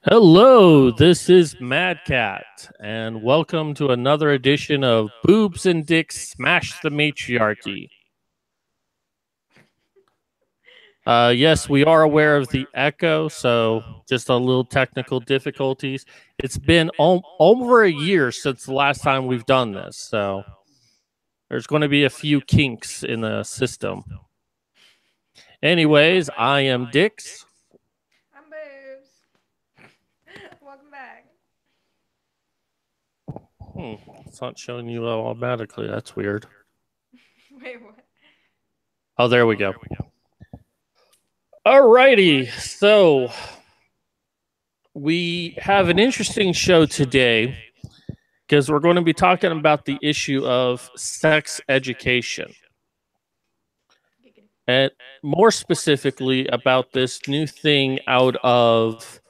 Hello, this is Mad Cat, and welcome to another edition of Boobs and Dicks Smash the Matriarchy. Yes, we are aware of the echo, so just a little technical difficulties. It's been over a year since the last time we've done this, so there's going to be a few kinks in the system. Anyways, I am Dix. I'm Boobs. Welcome back. It's not showing you automatically. That's weird. Wait, what? Oh, there we go. Alrighty, so we have an interesting show today because we're going to be talking about the issue of sex education, and more specifically about this new thing out of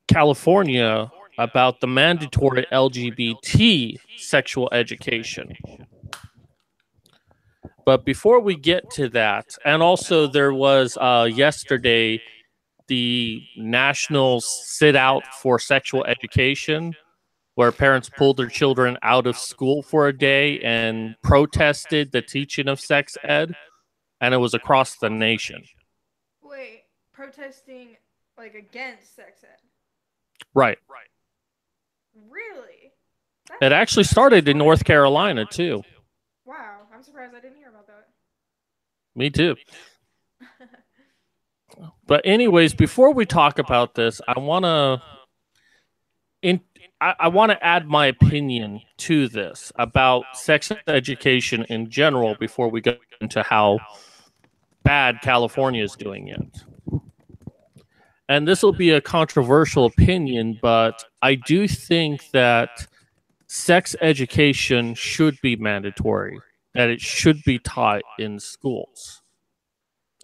California about the mandatory LGBT sexual education. But before we get to that, and also there was yesterday the national sit out for sexual education where parents pulled their children out of school for a day and protested the teaching of sex ed, and it was across the nation. Wait, protesting like against sex ed? Right. Really? It That's actually started in North Carolina too. wow. I'm surprised I didn't hear about that. Me too. But anyways, before we talk about this, in I want to add my opinion to this about sex education in general before we go into how bad California is doing it. And this will be a controversial opinion, but I do think that sex education should be mandatory, that it should be taught in schools.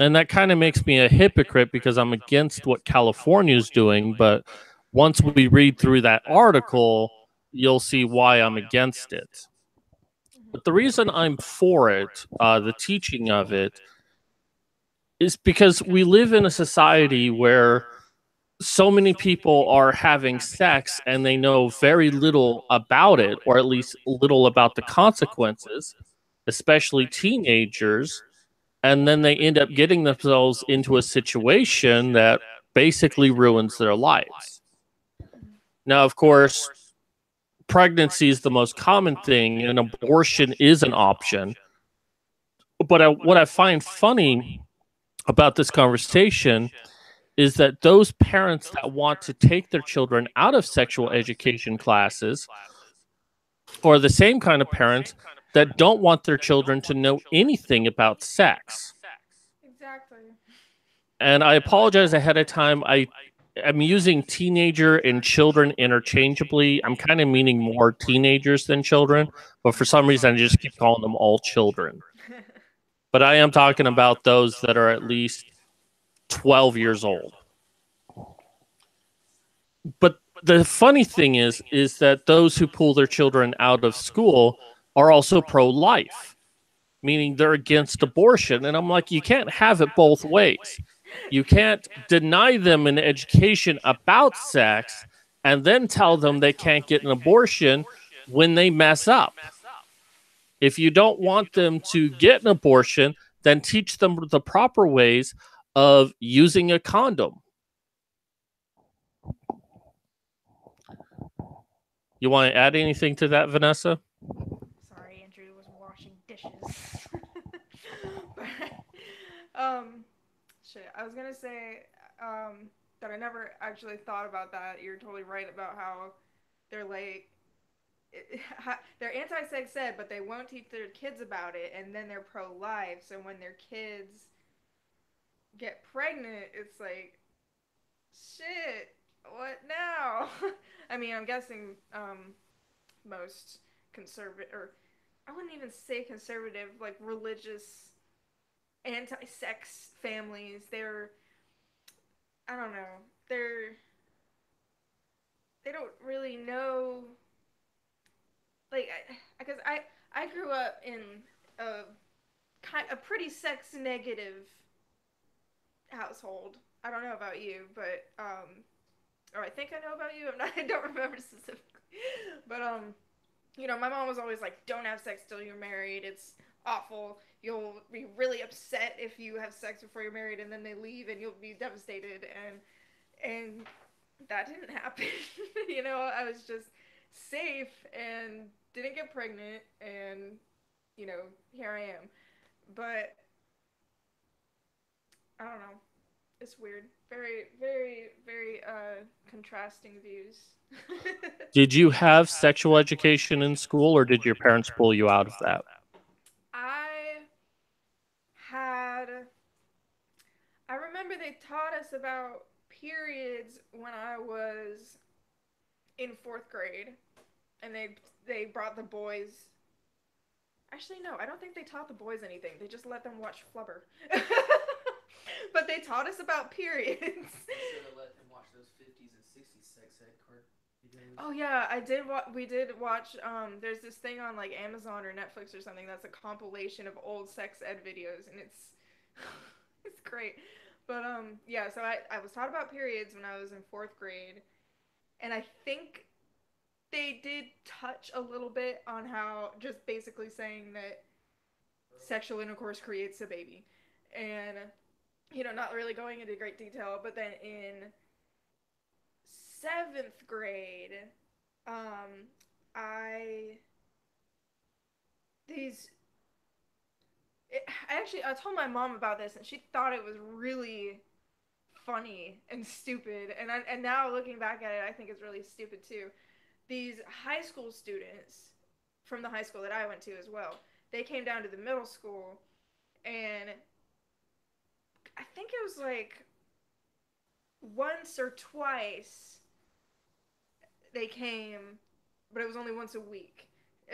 And that kind of makes me a hypocrite because I'm against what California is doing. But once we read through that article, you'll see why I'm against it. But the reason I'm for it, the teaching of it, is because we live in a society where so many people are having sex and they know very little about it, or at least little about the consequences, especially teenagers. And then they end up getting themselves into a situation that basically ruins their lives. Now, of course, pregnancy is the most common thing, and abortion is an option. But what I find funny about this conversation is that those parents that want to take their children out of sexual education classes are the same kind of parents that don't want their children to know anything about sex. Exactly. And I apologize ahead of time. I'm using teenager and children interchangeably. I'm kind of meaning more teenagers than children, but for some reason I just keep calling them all children. But I am talking about those that are at least 12 years old. But the funny thing is that those who pull their children out of school are also pro-life, meaning they're against abortion. And I'm like, you can't have it both ways. You can't deny them an education about sex and then tell them they can't get an abortion when they mess up. If you don't want them to get an abortion, then teach them the proper ways of using a condom. You want to add anything to that, Vanessa? Sorry, Andrew was washing dishes. but um, shit. I was gonna say that I never actually thought about that. You're totally right about how they're like they're anti-sex ed, but they won't teach their kids about it, and then they're pro-life. So when their kids get pregnant, it's like, shit, what now? I mean, I'm guessing most conservative, or I wouldn't even say conservative, like religious anti-sex families. I don't know, they don't really know, like, because I grew up in a a pretty sex negative household. I don't know about you, but or I think I know about you. I'm not, I don't remember specifically, but my mom was always like, "Don't have sex till you're married. It's awful. You'll be really upset if you have sex before you're married, and then they leave, and you'll be devastated." And that didn't happen. I was just safe and didn't get pregnant, and here I am. But I don't know. It's weird. Very, very, very contrasting views. Did you have sexual education in school, or did your parents pull you out of that? I had I remember they taught us about periods when I was in fourth grade, and they brought the boys. Actually, no, I don't think they taught the boys anything. They just let them watch Flubber. But they taught us about periods. Should have let them watch those 50s and 60s sex ed card videos. Oh yeah, I did. We did watch. There's this thing on like Amazon or Netflix or something that's a compilation of old sex ed videos, and it's it's great. But yeah. So I was taught about periods when I was in fourth grade, and I think they did touch a little bit on how just basically saying that sexual intercourse creates a baby, and not really going into great detail. But then in seventh grade, um, I these I told my mom about this and she thought it was really funny and stupid, and now looking back at it I think it's really stupid too. These high school students from the high school that I went to as well, they came down to the middle school, and I think it was like once or twice they came, but it was only once a week.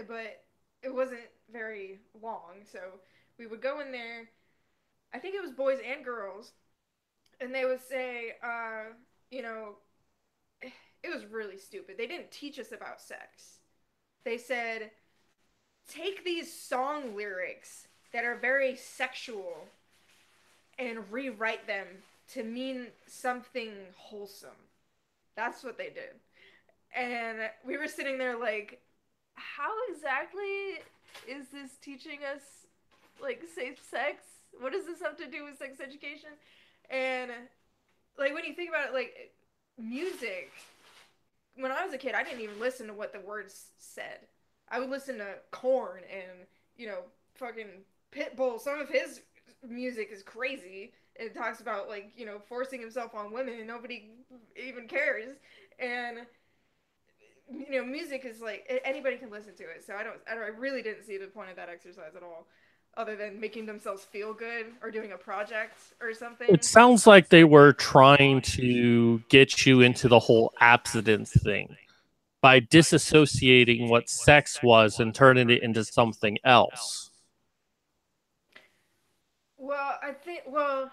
But it wasn't very long, so we would go in there. I think it was boys and girls, and they would say, you know, it was really stupid. They didn't teach us about sex. They said, take these song lyrics that are very sexual and rewrite them to mean something wholesome. That's what they did. And we were sitting there like, how exactly is this teaching us like safe sex? What does this have to do with sex education? And like when you think about it, like music, when I was a kid, I didn't even listen to what the words said. I would listen to Korn and fucking Pitbull. Some of his music is crazy. It talks about like forcing himself on women and nobody even cares. And music is like anybody can listen to it. So I really didn't see the point of that exercise at all, other than making themselves feel good or doing a project or It something. sounds like they were trying to get you into the whole abstinence thing by disassociating what sex was and turning it into something else.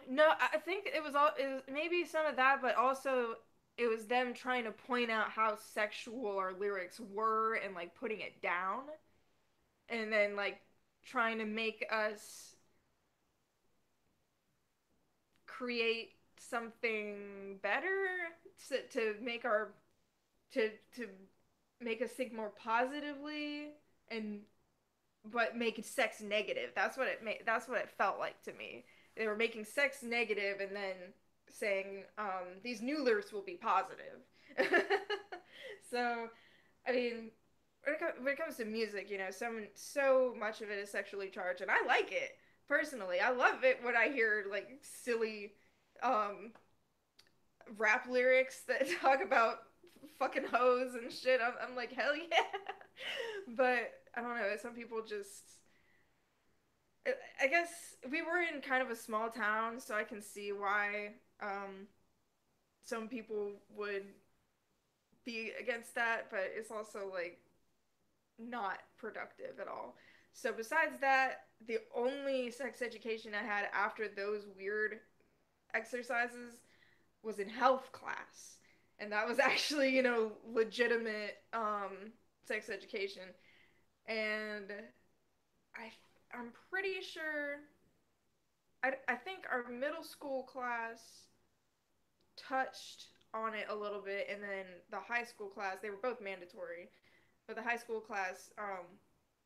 No, I think it was maybe some of that, but also it was them trying to point out how sexual our lyrics were and like putting it down, and then like trying to make us create something better to make our to make us think more positively, and but make sex negative. That's what it felt like to me. They were making sex negative and then saying these new lyrics will be positive. So I mean, when it comes to music, so much of it is sexually charged, and I like it personally. I love it when I hear like silly um, rap lyrics that talk about fucking hoes and shit. I'm like, hell yeah. But I don't know. Some people just. I guess we were in kind of a small town, so I can see why some people would be against that, but it's also like not productive at all. So besides that, the only sex education I had after those weird exercises was in health class. And that was actually, legitimate sex education. And I I'm pretty sure I think our middle school class touched on it a little bit, and then the high school class, they were both mandatory, but the high school class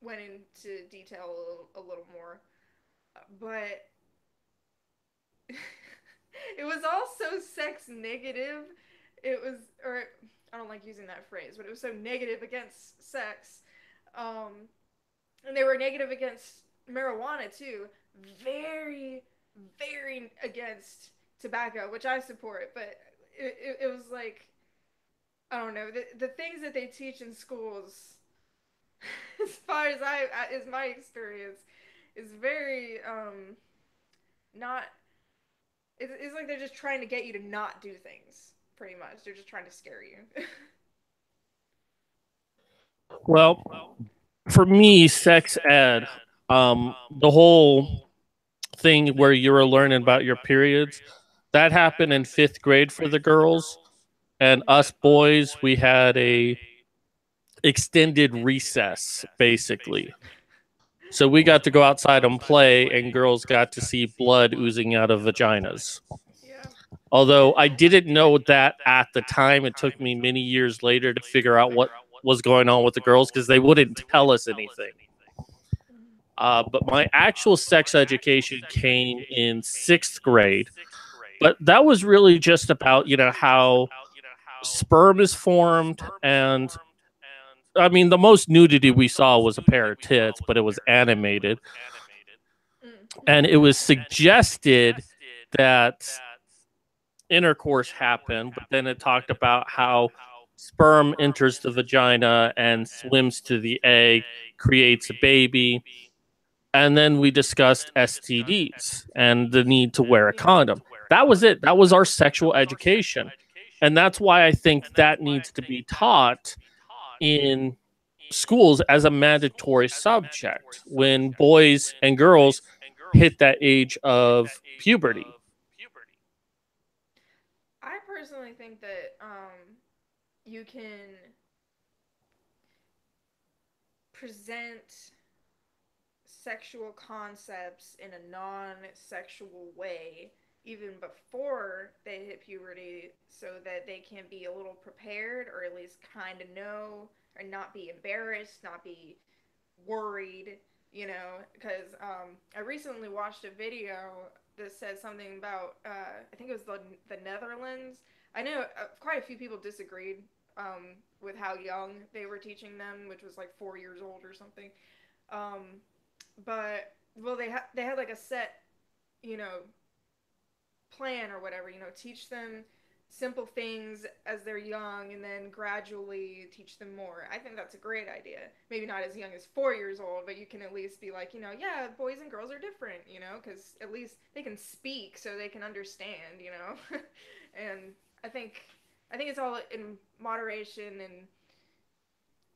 went into detail a little more. But it was all so sex negative. It was, or I don't like using that phrase, but it was so negative against sex. Um, and they were negative against marijuana too. Very, very against tobacco, which I support, but it was like, I don't know, the things that they teach in schools, as far as is my experience, is very not. It's like they're just trying to get you to not do things. Pretty much, they're just trying to scare you. Well, for me, sex ed, the whole thing where you were learning about your periods, that happened in fifth grade for the girls, and us boys, we had a extended recess basically. So we got to go outside and play, and girls got to see blood oozing out of vaginas. Yeah. Although I didn't know that at the time, it took me many years later to figure out what was going on with the girls because they wouldn't tell us anything. But my actual sex education came in sixth grade. But that was really just about, how sperm is formed. And I mean, the most nudity we saw was a pair of tits, but it was animated. And it was suggested that intercourse happened, but then it talked about how sperm enters the vagina and swims to the egg, creates a baby. And then we discussed STDs and the need to wear a condom. That was it. That was our sexual education. And that's why I think that needs to be taught in schools as a mandatory subject when boys and girls hit that age of puberty. I personally think that you can present sexual concepts in a non-sexual way even before they hit puberty so that they can be a little prepared or at least kind of know or not be embarrassed, not be worried, because I recently watched a video that said something about, I think it was the Netherlands. I know quite a few people disagreed with how young they were teaching them, which was like 4 years old or something. Um, but well, they had like a set, you know, plan or whatever. Teach them simple things as they're young, and then gradually teach them more. I think that's a great idea. Maybe not as young as 4 years old, but you can at least be like, yeah, boys and girls are different, because at least they can speak, so they can understand. And I think I think it's all in moderation, and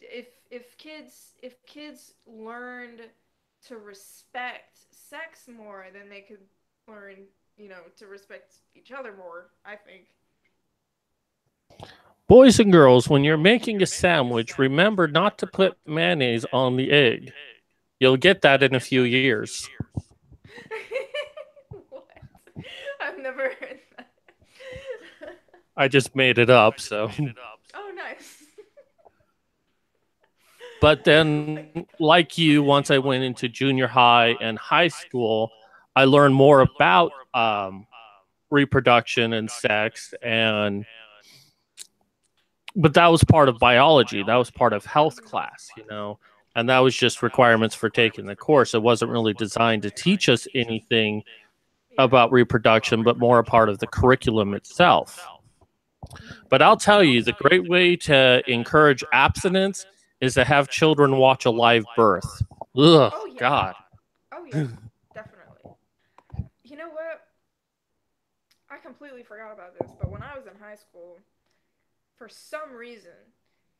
if kids learned to respect sex more, then they could learn, to respect each other more, I think. Boys and girls, when you're making a sandwich, remember not to put mayonnaise on the egg. You'll get that in a few years. What? I've never heard that. I just made it up, so. Oh, nice. But then, like you, once I went into junior high and high school, I learned more about reproduction and sex, but that was part of biology. That was part of health class. And that was just requirements for taking the course. It wasn't really designed to teach us anything Yeah. about reproduction, but more a part of the curriculum itself. But I'll tell you, the great way to encourage abstinence is to have children watch a live birth. Ugh, Oh yeah. God. Oh yeah. Definitely. You know what? I completely forgot about this, but when I was in high school, for some reason,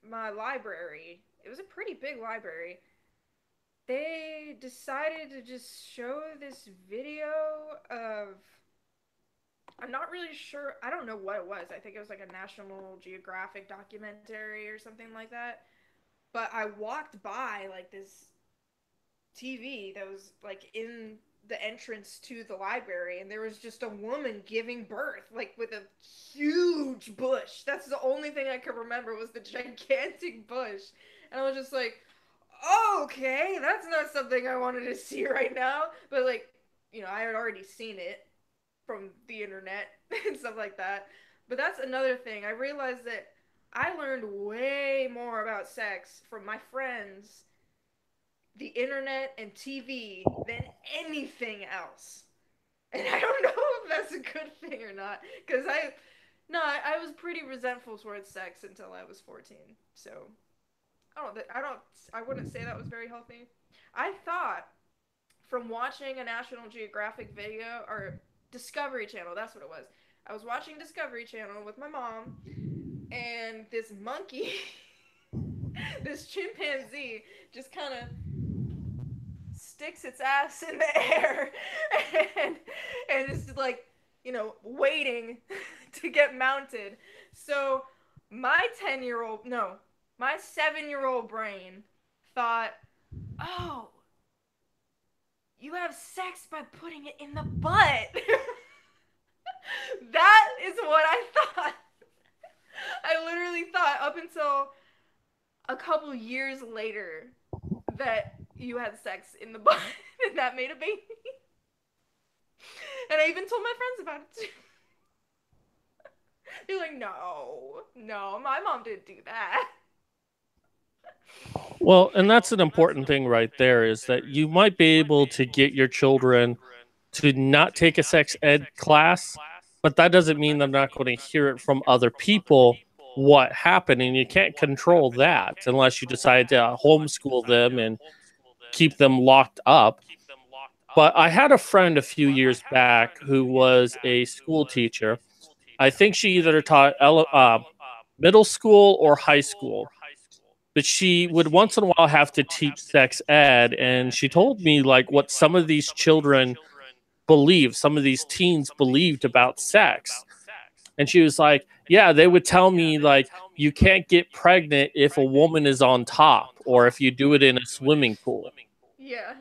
my library, it was a pretty big library, they decided to just show this video of, I'm not really sure, I don't know what it was. I think it was like a National Geographic documentary or something like that. But I walked by like this TV that was like in the entrance to the library, and there was just a woman giving birth, like with a huge bush. bush. That's the only thing I could remember was the gigantic bush. And I was just like, oh, okay, that's not something I wanted to see right now. But like, I had already seen it from the internet and stuff like that. But that's another thing. I realized that I learned way more about sex from my friends, the internet, and TV than anything else. And I don't know if that's a good thing or not, because I was pretty resentful towards sex until I was 14. So I wouldn't say that was very healthy. I thought from watching a National Geographic video or Discovery Channel, that's what it was. I was watching Discovery Channel with my mom, and this monkey, this chimpanzee, just kind of sticks its ass in the air and is like, waiting to get mounted. So my 10-year-old, no, my 7-year-old brain thought, oh, you have sex by putting it in the butt. That is what I thought. I literally thought up until a couple years later that you had sex in the butt and that made a baby. And I even told my friends about it too. They're like, no, my mom didn't do that. Well, and that's an important thing right there, is that you might be able to get your children to not take a sex ed class, but that doesn't mean they're not going to hear it from other people what happened, and you can't control that unless you decide to homeschool them and keep them locked up. But I had a friend a few years back who was a school teacher. I think she either taught middle school or high school, but she would once in a while have to teach sex ed, and she told me like what some of these children believed, some of these teens believed about sex. And she was like, yeah, they would tell me like, you can't get pregnant if a woman is on top or if you do it in a swimming pool. Yeah.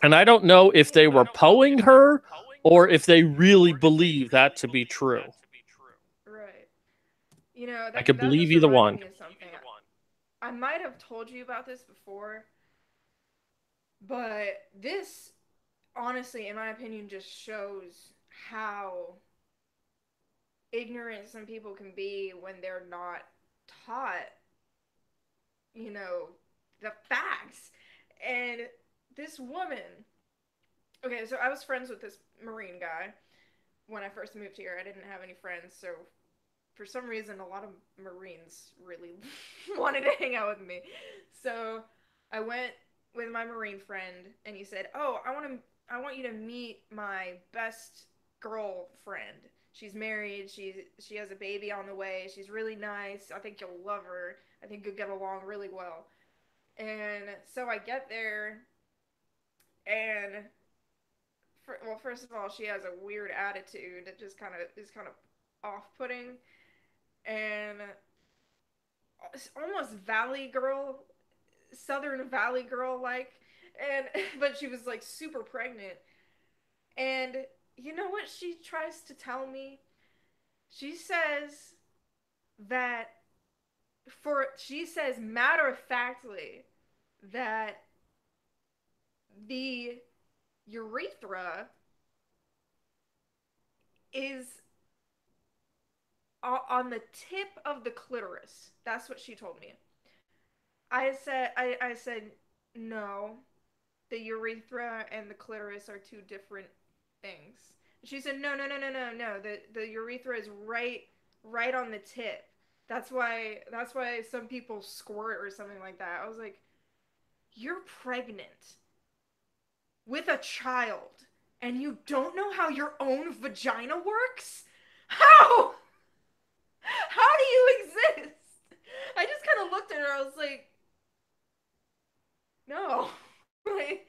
And I don't know if they were poing her or if they really believe that to be true. Right. I could that believe just either reminded one. me of something. I might have told you about this before, but this, honestly, in my opinion, just shows how ignorant some people can be when they're not taught, the facts. And this woman, okay, so I was friends with this Marine guy when I first moved here. I didn't have any friends, so for some reason, a lot of Marines really wanted to hang out with me. So I went with my Marine friend, and he said, "Oh, I want you to meet my best girlfriend. She's married. She has a baby on the way. She's really nice. I think you'll love her. I think you'll get along really well." And so I get there, and well, first of all, she has a weird attitude that just kind of off-putting, and almost Valley Girl, Southern Valley Girl like, and but she was like super pregnant. And you know what she tries to tell me? She says that she says matter of factly that the urethra is on the tip of the clitoris. That's what she told me. I said no. The urethra and the clitoris are two different things. She said no. The urethra is right on the tip. That's why some people squirt or something like that. I was like, you're pregnant with a child and you don't know how your own vagina works? How? How do you exist? I just kind of looked at her. I was like, no. Like,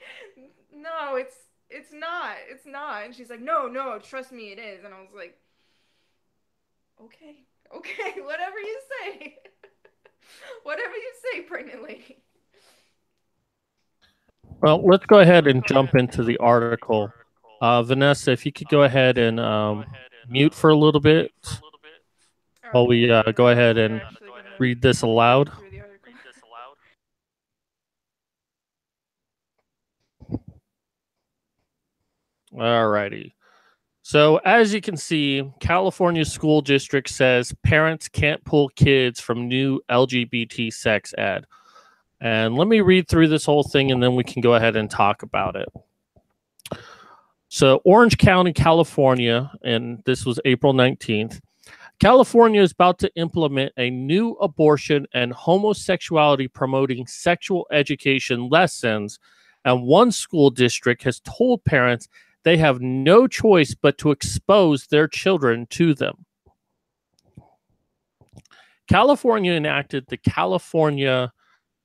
no, it's not. It's not. And she's like, no, trust me, it is. And I was like, okay, whatever you say. Whatever you say, pregnant lady. Well, let's go ahead and jump into the article. Vanessa, if you could go ahead and mute for a little bit. while we go ahead and read this aloud. Through the article. Alrighty. So as you can see, California school district says parents can't pull kids from new LGBT sex ed. And let me read through this whole thing and then we can go ahead and talk about it. So Orange County, California, and this was April 19th. California is about to implement a new abortion and homosexuality promoting sexual education lessons, and one school district has told parents they have no choice but to expose their children to them. California enacted the California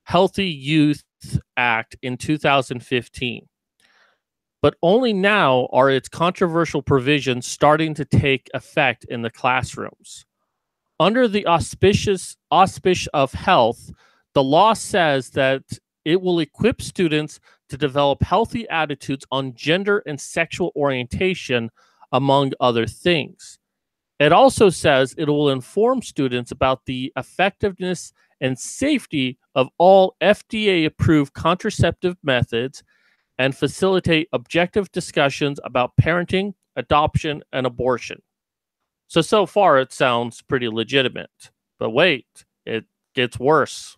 Healthy Youth Act in 2015. But only now are its controversial provisions starting to take effect in the classrooms. Under the auspice of health, the law says that it will equip students to develop healthy attitudes on gender and sexual orientation, among other things. It also says it will inform students about the effectiveness and safety of all FDA-approved contraceptive methods and facilitate objective discussions about parenting, adoption, and abortion. So far it sounds pretty legitimate. But wait, it gets worse.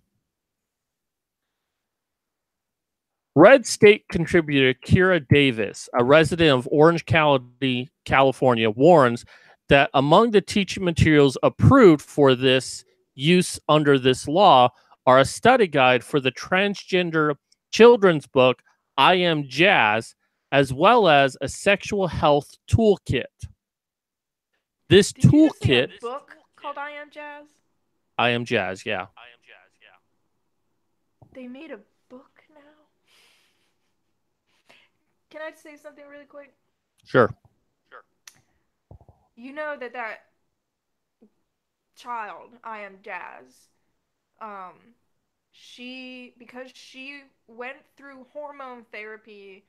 Red State contributor Kira Davis, a resident of Orange County, California, warns that among the teaching materials approved for this use under this law are a study guide for the transgender children's book I Am Jazz, as well as a sexual health toolkit. This Did you just say toolkit, a book called I Am Jazz? I Am Jazz, yeah. They made a book now? Can I say something really quick? Sure. You know that child, I Am Jazz, because she went through hormone therapy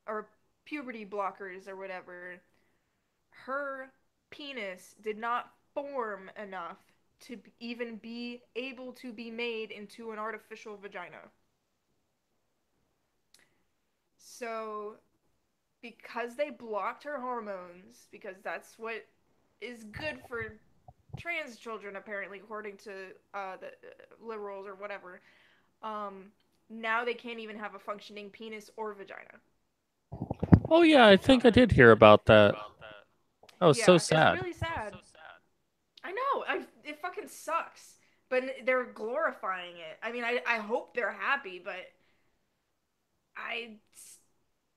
or puberty blockers or whatever, her penis did not form enough to even be able to be made into an artificial vagina. So, because they blocked her hormones, because that's what is good for trans children, apparently, according to the liberals or whatever, now they can't even have a functioning penis or vagina. Oh, yeah, I think I did hear about that. Oh, yeah, so sad. It's really sad. I know. It fucking sucks. But they're glorifying it. I mean, I hope they're happy, but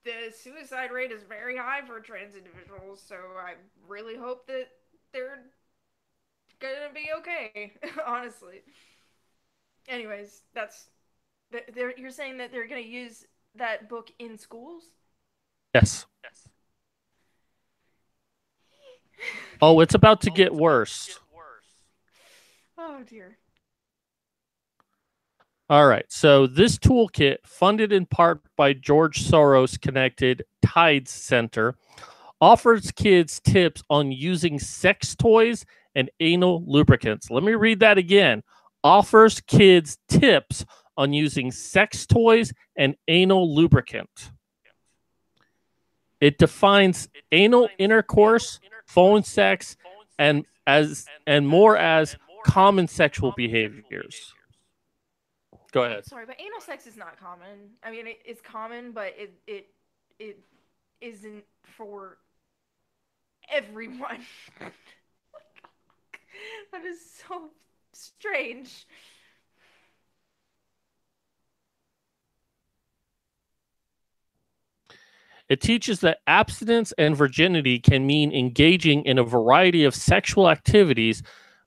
the suicide rate is very high for trans individuals, so I really hope that they're gonna be okay, honestly. Anyways, you're saying that they're gonna use that book in schools? Yes. Oh, it's about to get worse. Oh dear. All right. So this toolkit, funded in part by George Soros-connected Tides Center, offers kids tips on using sex toys and anal lubricants. Let me read that again. Offers kids tips on using sex toys and anal lubricant. It defines anal intercourse, phone sex, and more as common sexual behaviors. Go ahead. Sorry, but anal sex is not common. I mean, it's common, but it isn't for everyone. That is so strange. It teaches that abstinence and virginity can mean engaging in a variety of sexual activities,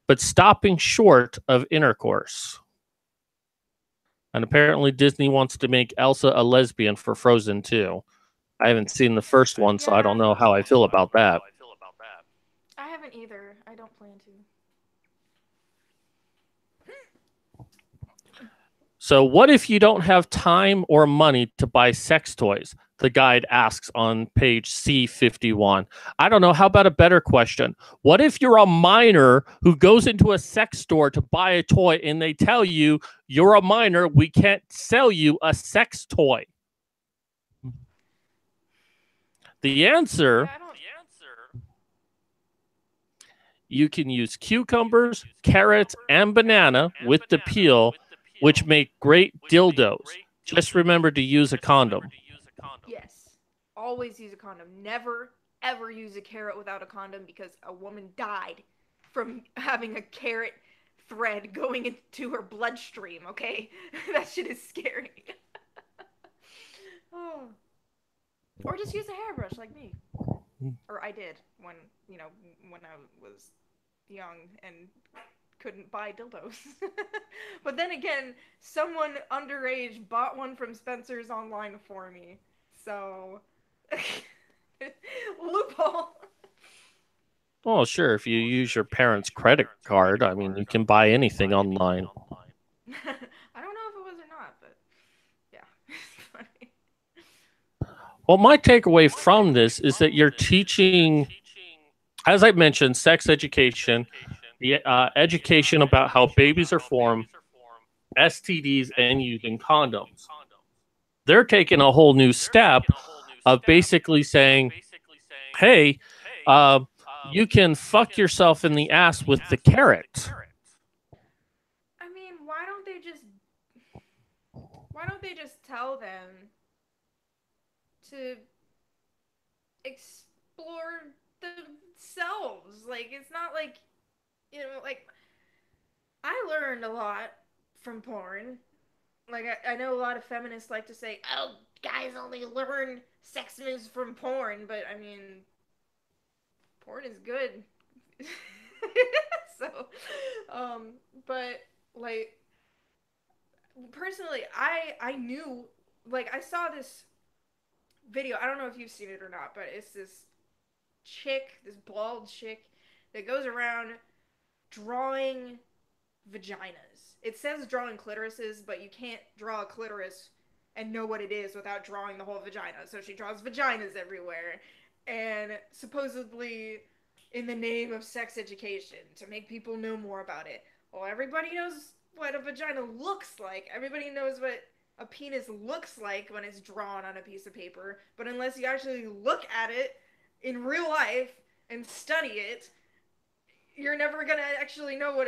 but stopping short of intercourse. And apparently Disney wants to make Elsa a lesbian for Frozen 2. I haven't seen the first one, so I don't know how I feel about that. I haven't either. I don't plan to. So, what if you don't have time or money to buy sex toys? The guide asks on page C51. I don't know. How about a better question? What if you're a minor who goes into a sex store to buy a toy and they tell you, you're a minor, we can't sell you a sex toy? The answer, Yeah, I don't. you can use cucumbers, carrots, and banana with the peel, which make great dildos. Just remember to use a condom. Yes. Always use a condom. Never, ever use a carrot without a condom because a woman died from having a carrot thread going into her bloodstream, okay? That shit is scary. Oh. Or just use a hairbrush like me. Or I did when, you know, when I was young and couldn't buy dildos. But then again, someone underage bought one from Spencer's online for me. So, loophole. Well, sure, if you use your parents' credit card, I mean, you can buy anything online. I don't know if it was or not, but yeah, it's funny. Well, my takeaway from this is that you're teaching, as I mentioned, sex education, the education about how babies are formed, STDs, and using condoms. They're taking a whole new step of basically saying, hey, uh, you can fuck yourself in the ass with the carrot. I mean, why don't they just tell them to explore themselves? Like it's not like, you know, like I learned a lot from porn. Like I know a lot of feminists like to say, "Oh, guys only learn sex moves from porn," but I mean, porn is good. So, um, but like personally, I knew like I saw this video. I don't know if you've seen it or not, but it's this chick, this bald chick that goes around drawing vaginas. It says drawing clitorises, but you can't draw a clitoris and know what it is without drawing the whole vagina. So she draws vaginas everywhere. And supposedly in the name of sex education to make people know more about it. Well, everybody knows what a vagina looks like. Everybody knows what a penis looks like when it's drawn on a piece of paper. But unless you actually look at it in real life and study it, you're never gonna actually know what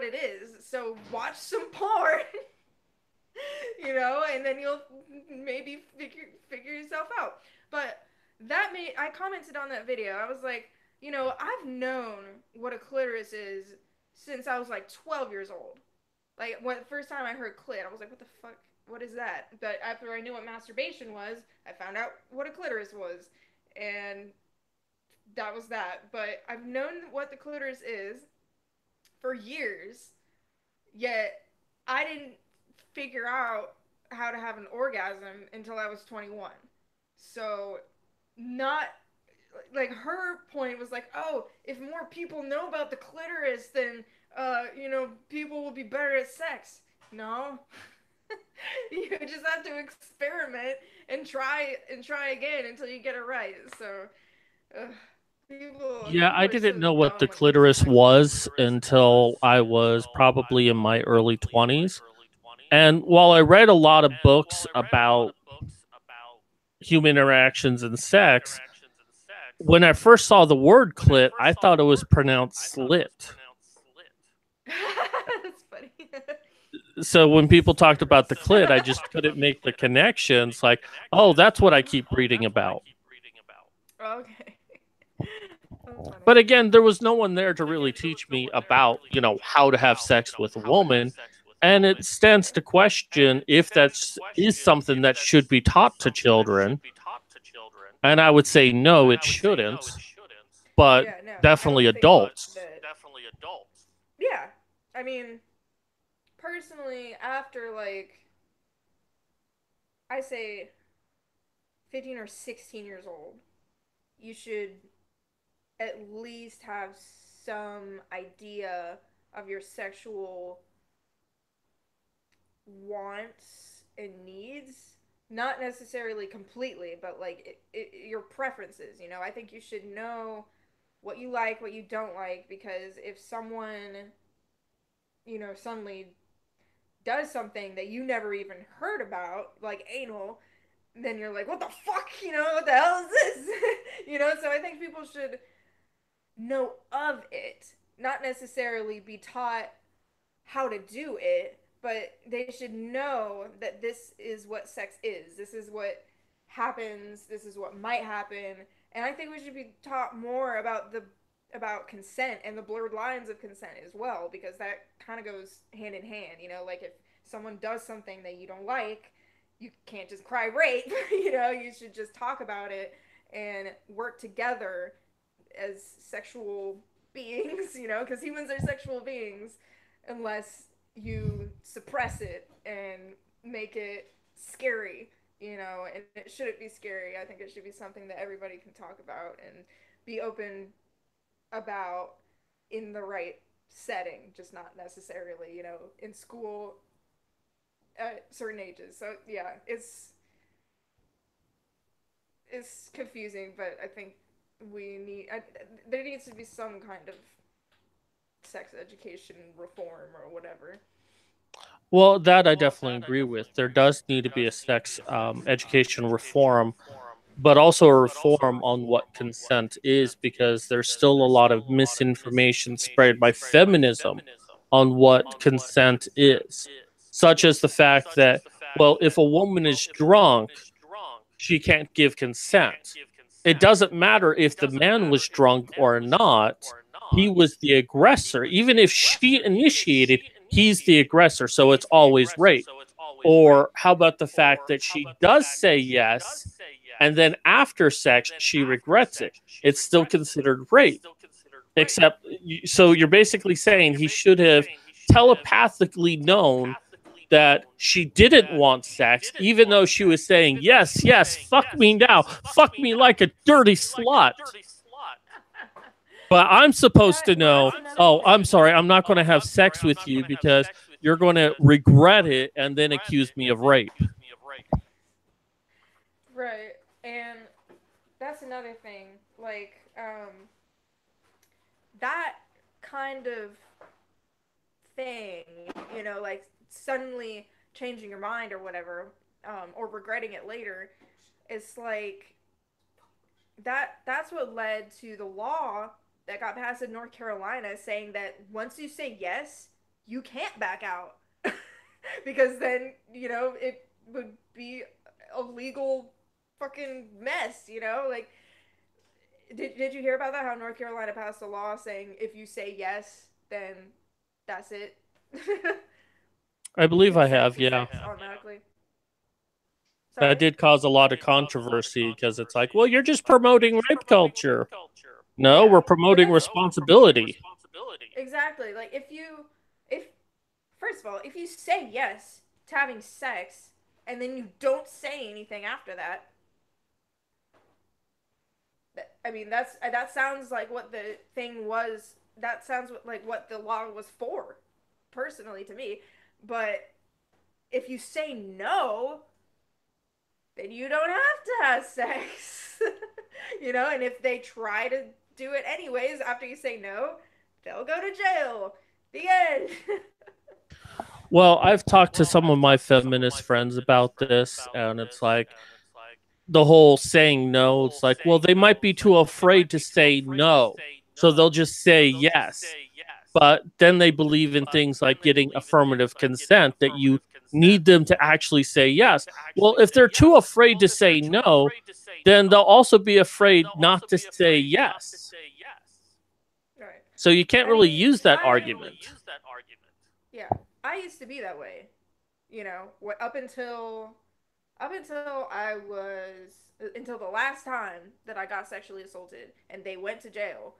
it is. So watch some porn, you know, and then you'll maybe figure yourself out. But that made I commented on that video. I was like, you know, I've known what a clitoris is since I was like 12 years old. Like when the first time I heard clit, I was like, what the fuck? What is that? But after I knew what masturbation was, I found out what a clitoris was. And that was that. But I've known what the clitoris is for years, yet I didn't figure out how to have an orgasm until I was 21. So, not like her point was like, oh, if more people know about the clitoris, then, you know, people will be better at sex. No. You just have to experiment and try again until you get it right. So, uh, Yeah, people I are so didn't know what dumb the when it comes to clitoris sex was education. until I was probably in my early 20s. And while I read a lot of books about human interactions and sex, when I first saw the word clit, I thought it was pronounced slit. That's funny. So when people talked about the clit, I just couldn't make the connections like, oh, that's what I keep reading about. Okay. That's funny. But again, there was no one there to really teach me about, how to have sex with a woman. And it stands to question if that is something that should be taught to children. And I would say no, it shouldn't, but Yeah, no, I definitely don't think adults. that. Yeah, I mean, personally, after like I say 15 or 16 years old, you should at least have some idea of your sexual wants and needs, not necessarily completely, but like your preferences. I think you should know what you like, what you don't like, because if someone, suddenly does something that you never even heard about, like anal, then you're like, what the fuck? What the hell is this? So I think people should know of it, not necessarily be taught how to do it, but they should know that this is what sex is. This is what happens. This is what might happen. And I think we should be taught more about consent and the blurred lines of consent as well, because that kind of goes hand in hand. Like if someone does something that you don't like, you can't just cry rape. You should just talk about it and work together as sexual beings, because humans are sexual beings, unless you suppress it and make it scary, and it shouldn't be scary. I think it should be something that everybody can talk about and be open about in the right setting, just not necessarily, in school at certain ages. So yeah, it's confusing, but I think there needs to be some kind of sex education reform or whatever. Well, that I definitely agree with. There does need to be a sex education reform, but also a reform on what consent is, because there's still a lot of misinformation spread by feminism on what consent is, such as the fact that, well, if a woman is drunk, she can't give consent. It doesn't matter if the man was drunk or not, he was the aggressor. Even if she initiated, he's the aggressor, so it's always rape. Or how about the fact that she does say yes, and then after sex, she regrets it? It's still considered rape. Except, so you're basically saying he should have telepathically known that she didn't want sex, even though she was saying, yes, yes, fuck me now, fuck me like a dirty slut. But I'm supposed to know, oh, I'm sorry, I'm not going to have sex with you because you're going to regret it and then accuse me of rape. Right. And that's another thing. Like, that kind of thing, like suddenly changing your mind or whatever, or regretting it later, it's like that's what led to the law that got passed in North Carolina saying that once you say yes, you can't back out. Because then, it would be a legal fucking mess, like did you hear about that? How North Carolina passed a law saying if you say yes, then that's it. I believe I Consent have, to yeah. sex automatically. That Sorry. did cause a lot of controversy because it's like, well, you're just promoting rape culture. No, Yeah, we're but promoting that's responsibility. exactly like if first of all, if you say yes to having sex and then you don't say anything after that, I mean that sounds like what the thing was. That sounds like what the law was for, personally to me. But if you say no, then you don't have to have sex. And if they try to do it anyways after you say no, they'll go to jail. The end. Well, I've talked to some of my feminist friends about this, and it's like the whole saying no. It's like, well, they might be too afraid to say no, so they'll just say yes. But then they believe in things like getting affirmative consent, that you need them to actually say yes. Well, if they're too afraid to say no, then they'll also be afraid not to say yes. Right. So you can't I really mean, use that argument. yeah, I used to be that way. Up until I was until the last time that I got sexually assaulted and they went to jail.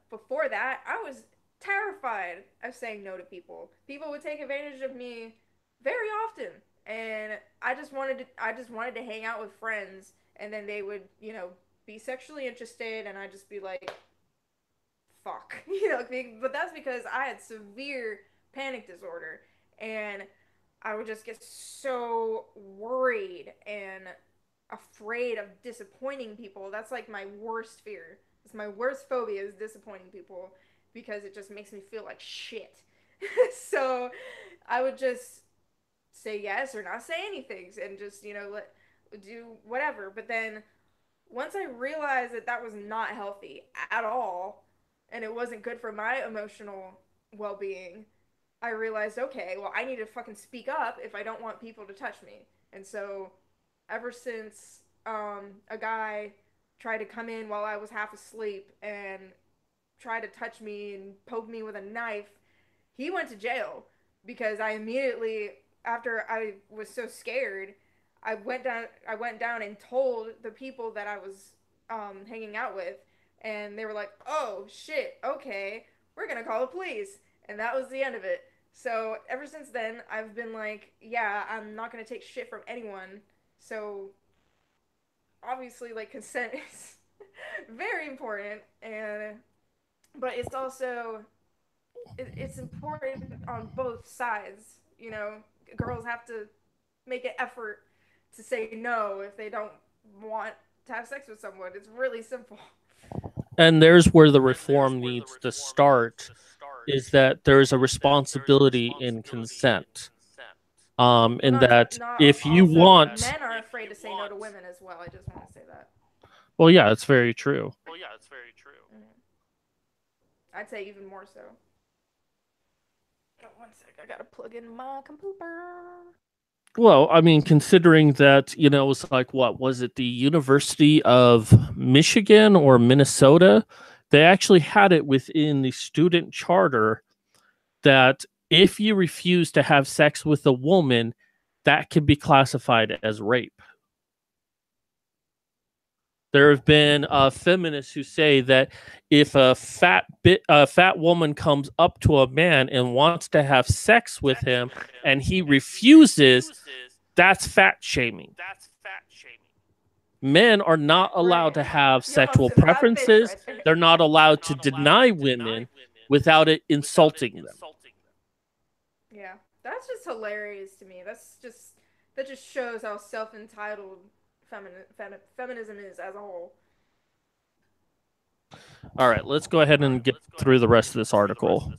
Before that, I was terrified of saying no to people. People would take advantage of me very often, and I just wanted to hang out with friends, and then they would, be sexually interested, and I'd just be like, fuck. But that's because I had severe panic disorder, And I would just get so worried and afraid of disappointing people. That's like my worst fear. It's my worst phobia is disappointing people because it just makes me feel like shit. So I would just say yes or not say anything and just, let do whatever. But then once I realized that that was not healthy at all and it wasn't good for my emotional well-being, I realized, okay, well, I need to fucking speak up if I don't want people to touch me. And so, ever since a guy tried to come in while I was half asleep and try to touch me and poke me with a knife, he went to jail because I immediately, after I was so scared, I went down and told the people that I was hanging out with, and they were like, "Oh shit, okay, we're gonna call the police," and that was the end of it. So ever since then, I've been like, "Yeah, I'm not gonna take shit from anyone." So obviously, like, consent is very important, and but it's also it's important on both sides. Girls have to make an effort to say no if they don't want to have sex with someone. It's really simple. And there's where the reform needs to start, is that there's a responsibility in consent. Well, In not that not if you also want, men are afraid to say no to women as well. I just want to say that. well, yeah, it's very true. I'd say even more so. Oh, one sec, I gotta plug in my computer. Well, I mean, considering that, it was like, what was it, the University of Michigan or Minnesota? They actually had it within the student charter that if you refuse to have sex with a woman, that can be classified as rape. There have been feminists who say that if a fat woman comes up to a man and wants to have sex with him and he refuses, that's fat shaming. Men are not allowed to have You almost sexual did a bad face preferences. right there. They're not allowed to deny women without it insulting them. Yeah, that's just hilarious to me. That just shows how self-entitled feminism is as a whole. All right, let's go ahead and get through the rest of this article.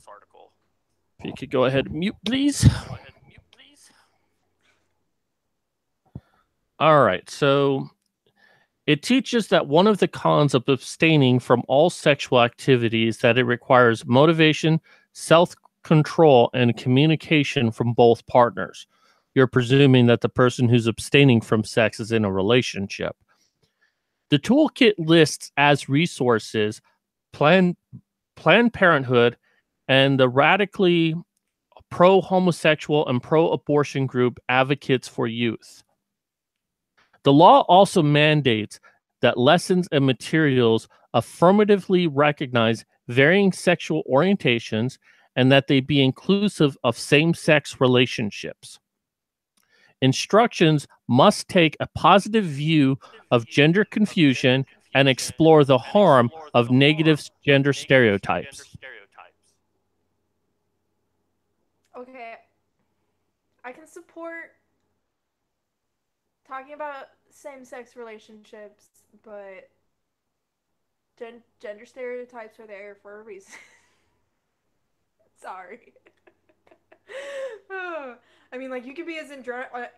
If you could go ahead and mute, please. All right, so it teaches that one of the cons of abstaining from all sexual activity is that it requires motivation, self-control, and communication from both partners. You're presuming that the person who's abstaining from sex is in a relationship. The toolkit lists as resources Planned Parenthood and the radically pro-homosexual and pro-abortion group Advocates for Youth. The law also mandates that lessons and materials affirmatively recognize varying sexual orientations and that they be inclusive of same-sex relationships. Instructions must take a positive view of gender confusion and explore the harm of negative gender stereotypes. Okay, I can support talking about same-sex relationships, but gender stereotypes are there for a reason. Sorry. I mean, like, you can be as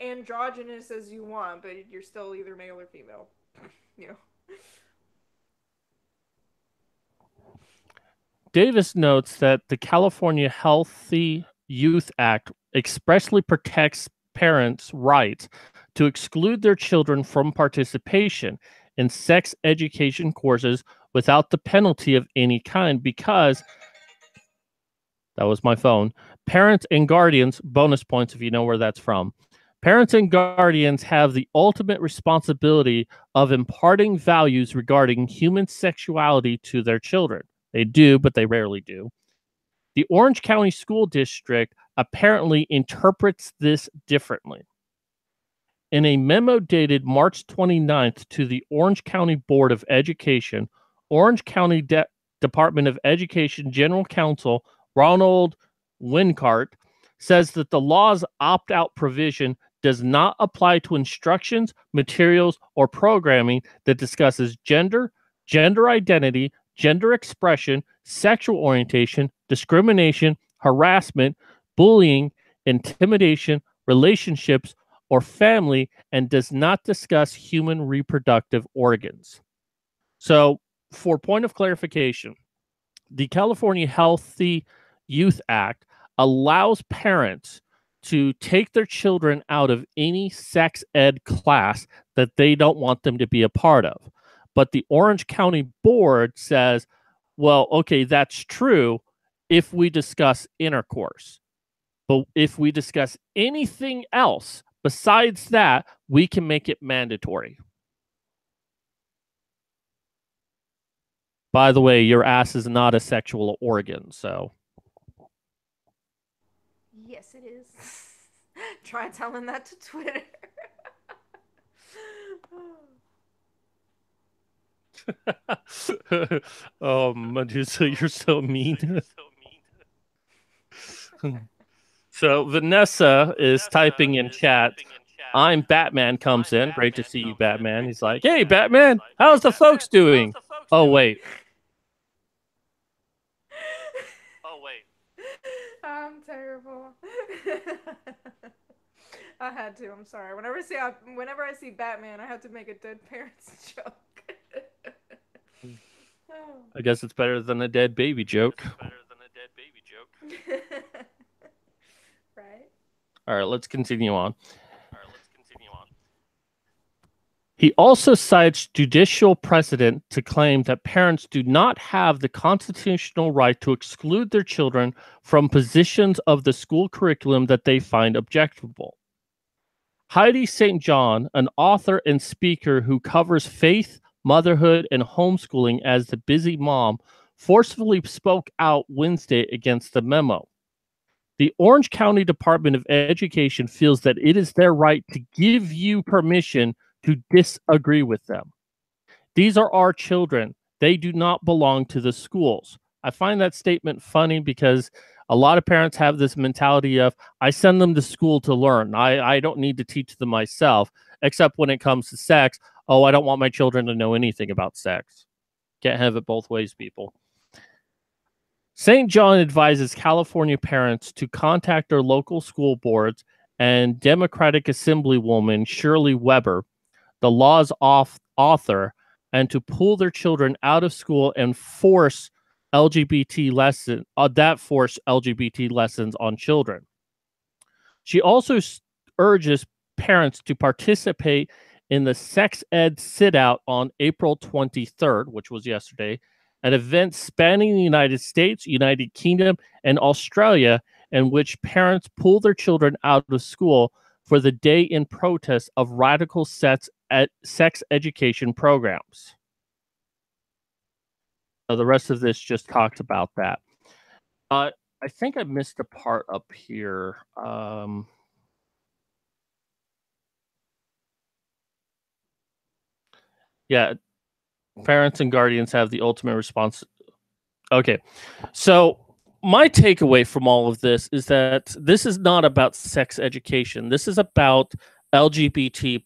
androgynous as you want, but you're still either male or female. You know. Davis notes that the California Healthy Youth Act expressly protects parents' rights to exclude their children from participation in sex education courses without the penalty of any kind because, that was my phone, parents and guardians, bonus points if you know where that's from, parents and guardians have the ultimate responsibility of imparting values regarding human sexuality to their children. They do, but they rarely do. The Orange County School District apparently interprets this differently. In a memo dated March 29th to the Orange County Board of Education, Orange County Department of Education General Counsel Ronald Wincart says that the law's opt-out provision does not apply to instructions, materials, or programming that discusses gender, gender identity, gender expression, sexual orientation, discrimination, harassment, bullying, intimidation, relationships, or family, and does not discuss human reproductive organs. So, for point of clarification, the California Healthy Youth Act allows parents to take their children out of any sex ed class that they don't want them to be a part of. But the Orange County Board says, well, okay, that's true if we discuss intercourse. But if we discuss anything else besides that, we can make it mandatory. By the way, your ass is not a sexual organ, so. Yes, it is. Try telling that to Twitter. Oh, Medusa, you're so mean. So Vanessa is typing in chat. I'm Batman comes in. Great to see you, Batman. He's like, hey, Batman, how's the folks doing? Oh, wait. I'm terrible. I had to. I'm sorry. Whenever I see Batman, I have to make a dead parents joke. I guess it's better than a dead baby joke. Right? All right, let's continue on. He also cites judicial precedent to claim that parents do not have the constitutional right to exclude their children from positions of the school curriculum that they find objectionable. Heidi St. John, an author and speaker who covers faith, motherhood, and homeschooling as the busy mom, forcefully spoke out Wednesday against the memo. The Orange County Department of Education feels that it is their right to give you permission to disagree with them. These are our children. They do not belong to the schools. I find that statement funny because a lot of parents have this mentality of, I send them to school to learn. I don't need to teach them myself, except when it comes to sex. Oh, I don't want my children to know anything about sex. Can't have it both ways, people. St. John advises California parents to contact their local school boards and Democratic Assemblywoman Shirley Weber, the law's author, and to pull their children out of school and force LGBT lessons on children. She also urges parents to participate in the sex ed sit-out on April 23rd, which was yesterday, an event spanning the United States, United Kingdom, and Australia, in which parents pull their children out of school for the day in protest of radical sex education programs. So the rest of this just talks about that. I think I missed a part up here. Yeah, parents and guardians have the ultimate response. Okay, so my takeaway from all of this is that this is not about sex education. This is about LGBT,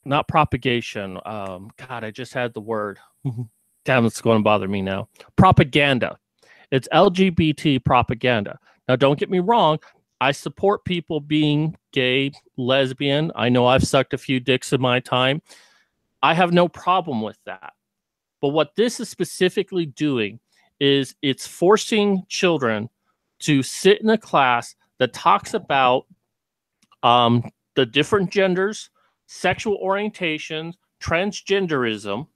not propagation. God, I just had the word. Damn, it's going to bother me now. Propaganda. It's LGBT propaganda. Now, don't get me wrong. I support people being gay, lesbian. I know I've sucked a few dicks in my time. I have no problem with that. But what this is specifically doing is it's forcing children to sit in a class that talks about the different genders, sexual orientations, transgenderism.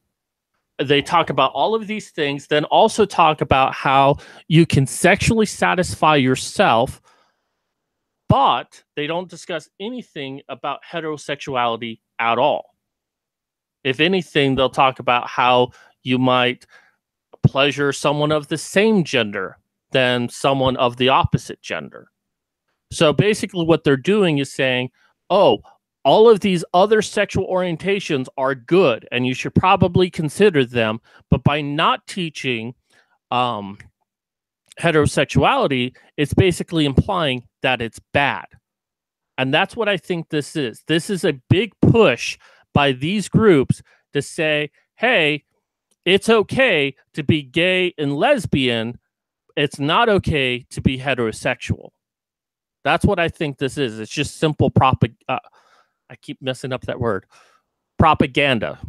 They talk about all of these things, then also talk about how you can sexually satisfy yourself, but they don't discuss anything about heterosexuality at all. If anything, they'll talk about how you might pleasure someone of the same gender than someone of the opposite gender. So basically what they're doing is saying, oh, all of these other sexual orientations are good and you should probably consider them, but by not teaching heterosexuality, it's basically implying that it's bad. And that's what I think this is. This is a big push by these groups to say, hey, it's okay to be gay and lesbian. It's not okay to be heterosexual. That's what I think this is. It's just simple I keep messing up that word. Propaganda.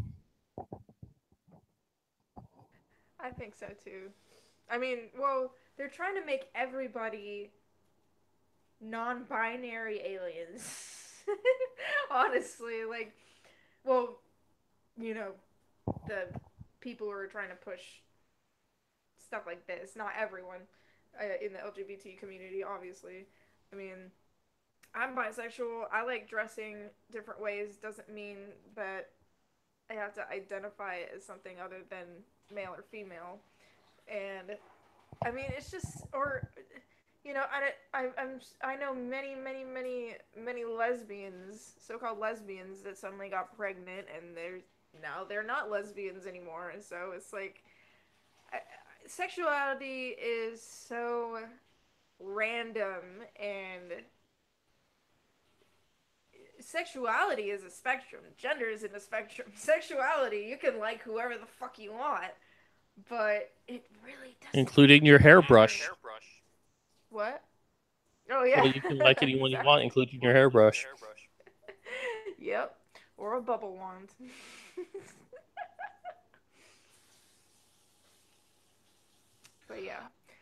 I think so too. I mean, well, they're trying to make everybody non-binary aliens. Honestly, like, well, you know, the people who are trying to push stuff like this, not everyone in the LGBT community, obviously. I mean, I'm bisexual. I like dressing different ways. Doesn't mean that I have to identify it as something other than male or female. And I mean, it's just, or I know many lesbians, so-called lesbians, that suddenly got pregnant, and they're not lesbians anymore. And so it's like, I, sexuality is so random, and sexuality is a spectrum. Gender isn't a spectrum. Sexuality, you can like whoever the fuck you want, but it really doesn't Including your hairbrush. What? Oh yeah. Well, you can like anyone you want, Exactly. including your hairbrush. Yep. Or a bubble wand. But yeah.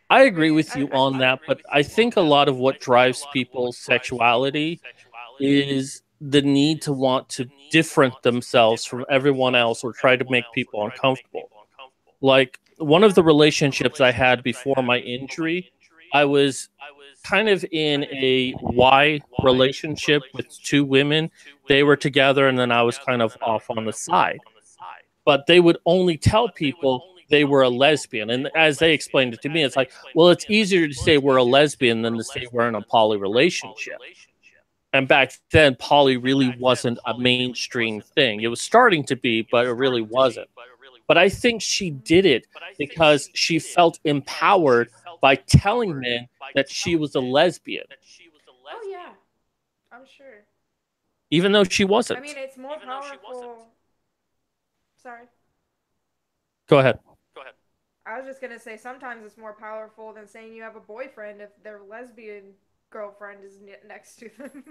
I I agree mean, with you on that, but I think a lot of what drives people's sexuality is the need to want to different themselves from everyone else or try to make people uncomfortable. Like one of the relationships I had before my injury, I was kind of in a Y relationship with two women. They were together, and then I was kind of off on the side. But they would only tell people they were a lesbian. And as they explained it to me, it's like, well, it's easier to say we're a lesbian than to say we're in a poly relationship. And back then, poly really wasn't a mainstream thing. It was starting to be, but it really wasn't. But I think she did it because she felt empowered by telling men that she was a lesbian, oh yeah, I'm sure. even though she I wasn't. mean, it's more powerful. Sorry. Go ahead. I was just gonna say sometimes it's more powerful than saying you have a boyfriend if their lesbian girlfriend is next to them.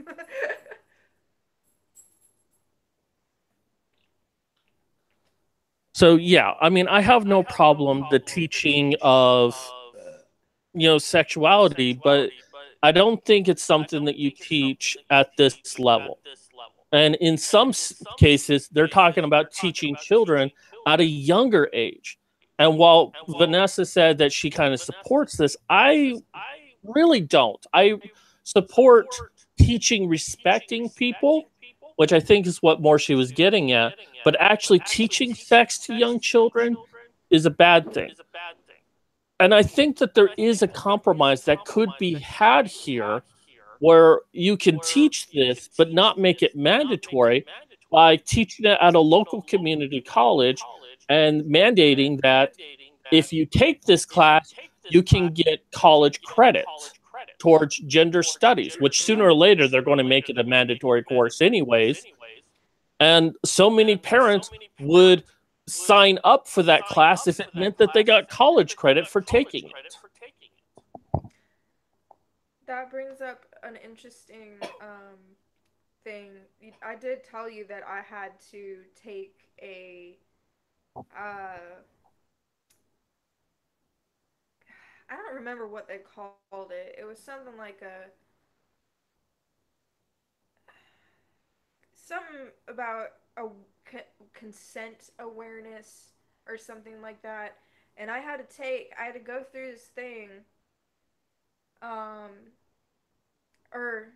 So yeah, I mean, I have no problem the teaching of sexuality, but I don't think it's something that you teach at this level. And in some cases, they're talking about teaching children at a younger age. And while Vanessa said that she kind of supports this, I really don't. I support teaching respecting people, which I think is what more she was getting at. But actually, teaching sex to young children is a bad thing. And I think that there is a compromise that could be had here where you can teach this but not make it mandatory by teaching it at a local community college and mandating that if you take this class, you can get college credit towards gender studies, which sooner or later they're going to make it a mandatory course, anyways. And so many parents would sign up for that class if it meant that they got college credit for taking it. That brings up an interesting thing. I did tell you that I had to take a I don't remember what they called it. It was something like a something about a consent awareness or something like that. And I had to go through this thing um or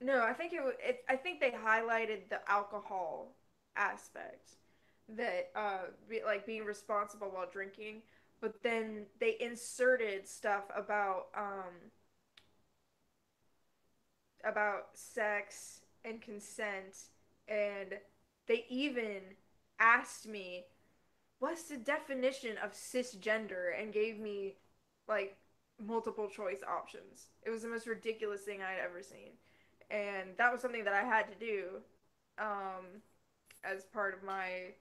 no, I think they highlighted the alcohol aspect that like being responsible while drinking, but then they inserted stuff about sex and consent, and they even asked me what's the definition of cisgender, and gave me like multiple choice options. It was the most ridiculous thing I'd ever seen. And that was something that I had to do um, as part of my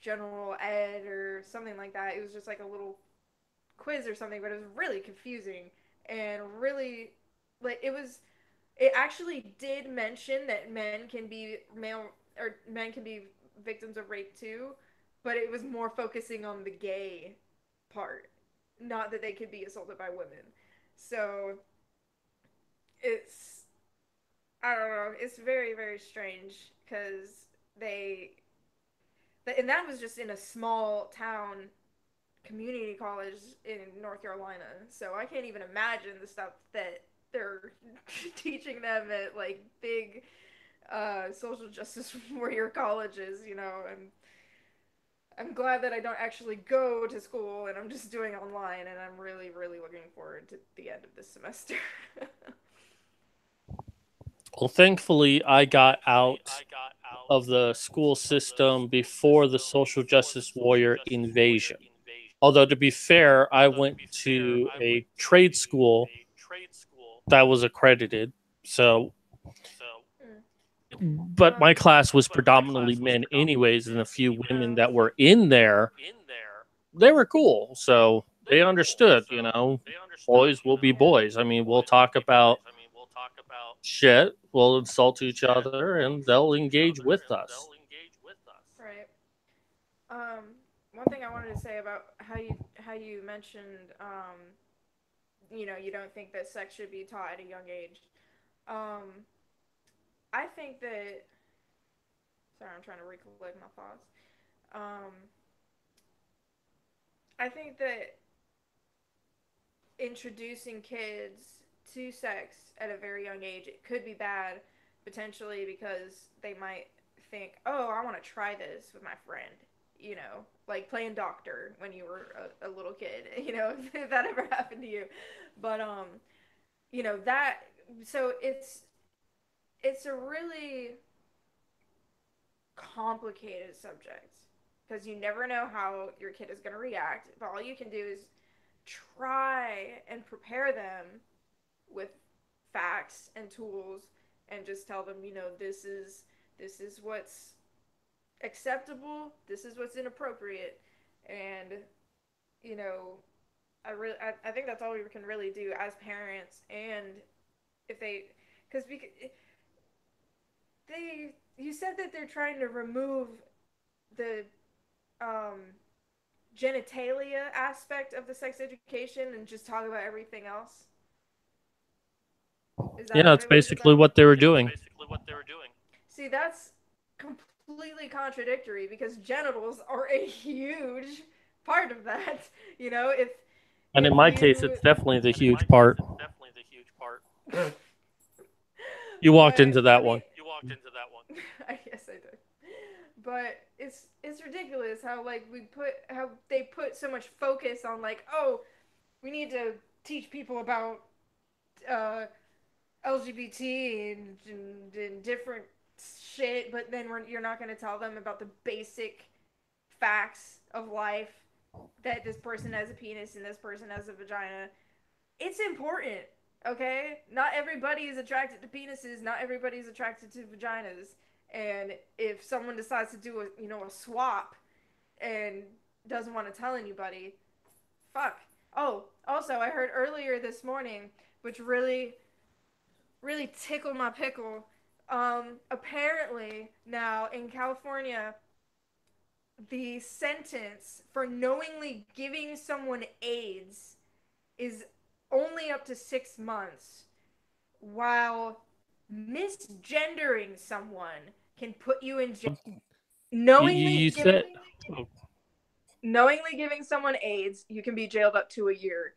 general ed or something like that. It was just like a little quiz or something, but it was really confusing and really like it actually did mention that men can be male or men can be victims of rape too, but it was more focusing on the gay part, not that they could be assaulted by women. So it's I don't know, it's very very strange because they and that was just in a small town community college in North Carolina. So I can't even imagine the stuff that they're teaching them at like big social justice warrior colleges, you know. And I'm glad that I don't actually go to school and I'm just doing online, and I'm really really looking forward to the end of this semester. Well, thankfully, I got out of the school system before the social justice warrior invasion. Although, to be fair, I went to a trade school that was accredited. So, but my class was predominantly men, anyways, and a few women that were in there, they were cool. So they understood, you know, boys will be boys. I mean, we'll talk about shit, we'll insult each other, and they'll engage with us. Right. One thing I wanted to say about how you mentioned, you know, you don't think that sex should be taught at a young age. Um, I think that. Sorry, I'm trying to recollect my thoughts. Um, I think that introducing kids to sex at a very young age, it could be bad potentially because they might think, "Oh, I want to try this with my friend." You know, like playing doctor when you were a little kid. You know, if that ever happened to you. But you know that. So it's a really complicated subject because you never know how your kid is going to react. But all you can do is try and prepare them with facts and tools and just tell them, you know, this is what's acceptable, this is what's inappropriate, and you know, I think that's all we can really do as parents. And if they because they you said that they're trying to remove the um genitalia aspect of the sex education and just talk about everything else. Is that Yeah, what that's it was basically about? what they were doing. See, that's completely contradictory because genitals are a huge part of that. You know, And in if my case, you it's definitely the huge part. You walked but into I that mean one. I guess I did. But it's ridiculous how like how they put so much focus on like, oh, we need to teach people about uh LGBT and different shit, but then you're not going to tell them about the basic facts of life, that this person has a penis and this person has a vagina. It's important, okay? Not everybody is attracted to penises. Not everybody is attracted to vaginas. And if someone decides to do a swap and doesn't want to tell anybody, fuck. Oh, also, I heard earlier this morning, which really tickled my pickle. Apparently now in California, the sentence for knowingly giving someone AIDS is only up to 6 months, while misgendering someone can put you in jail. Knowingly You giving said, oh, knowingly giving someone AIDS, you can be jailed up to a year.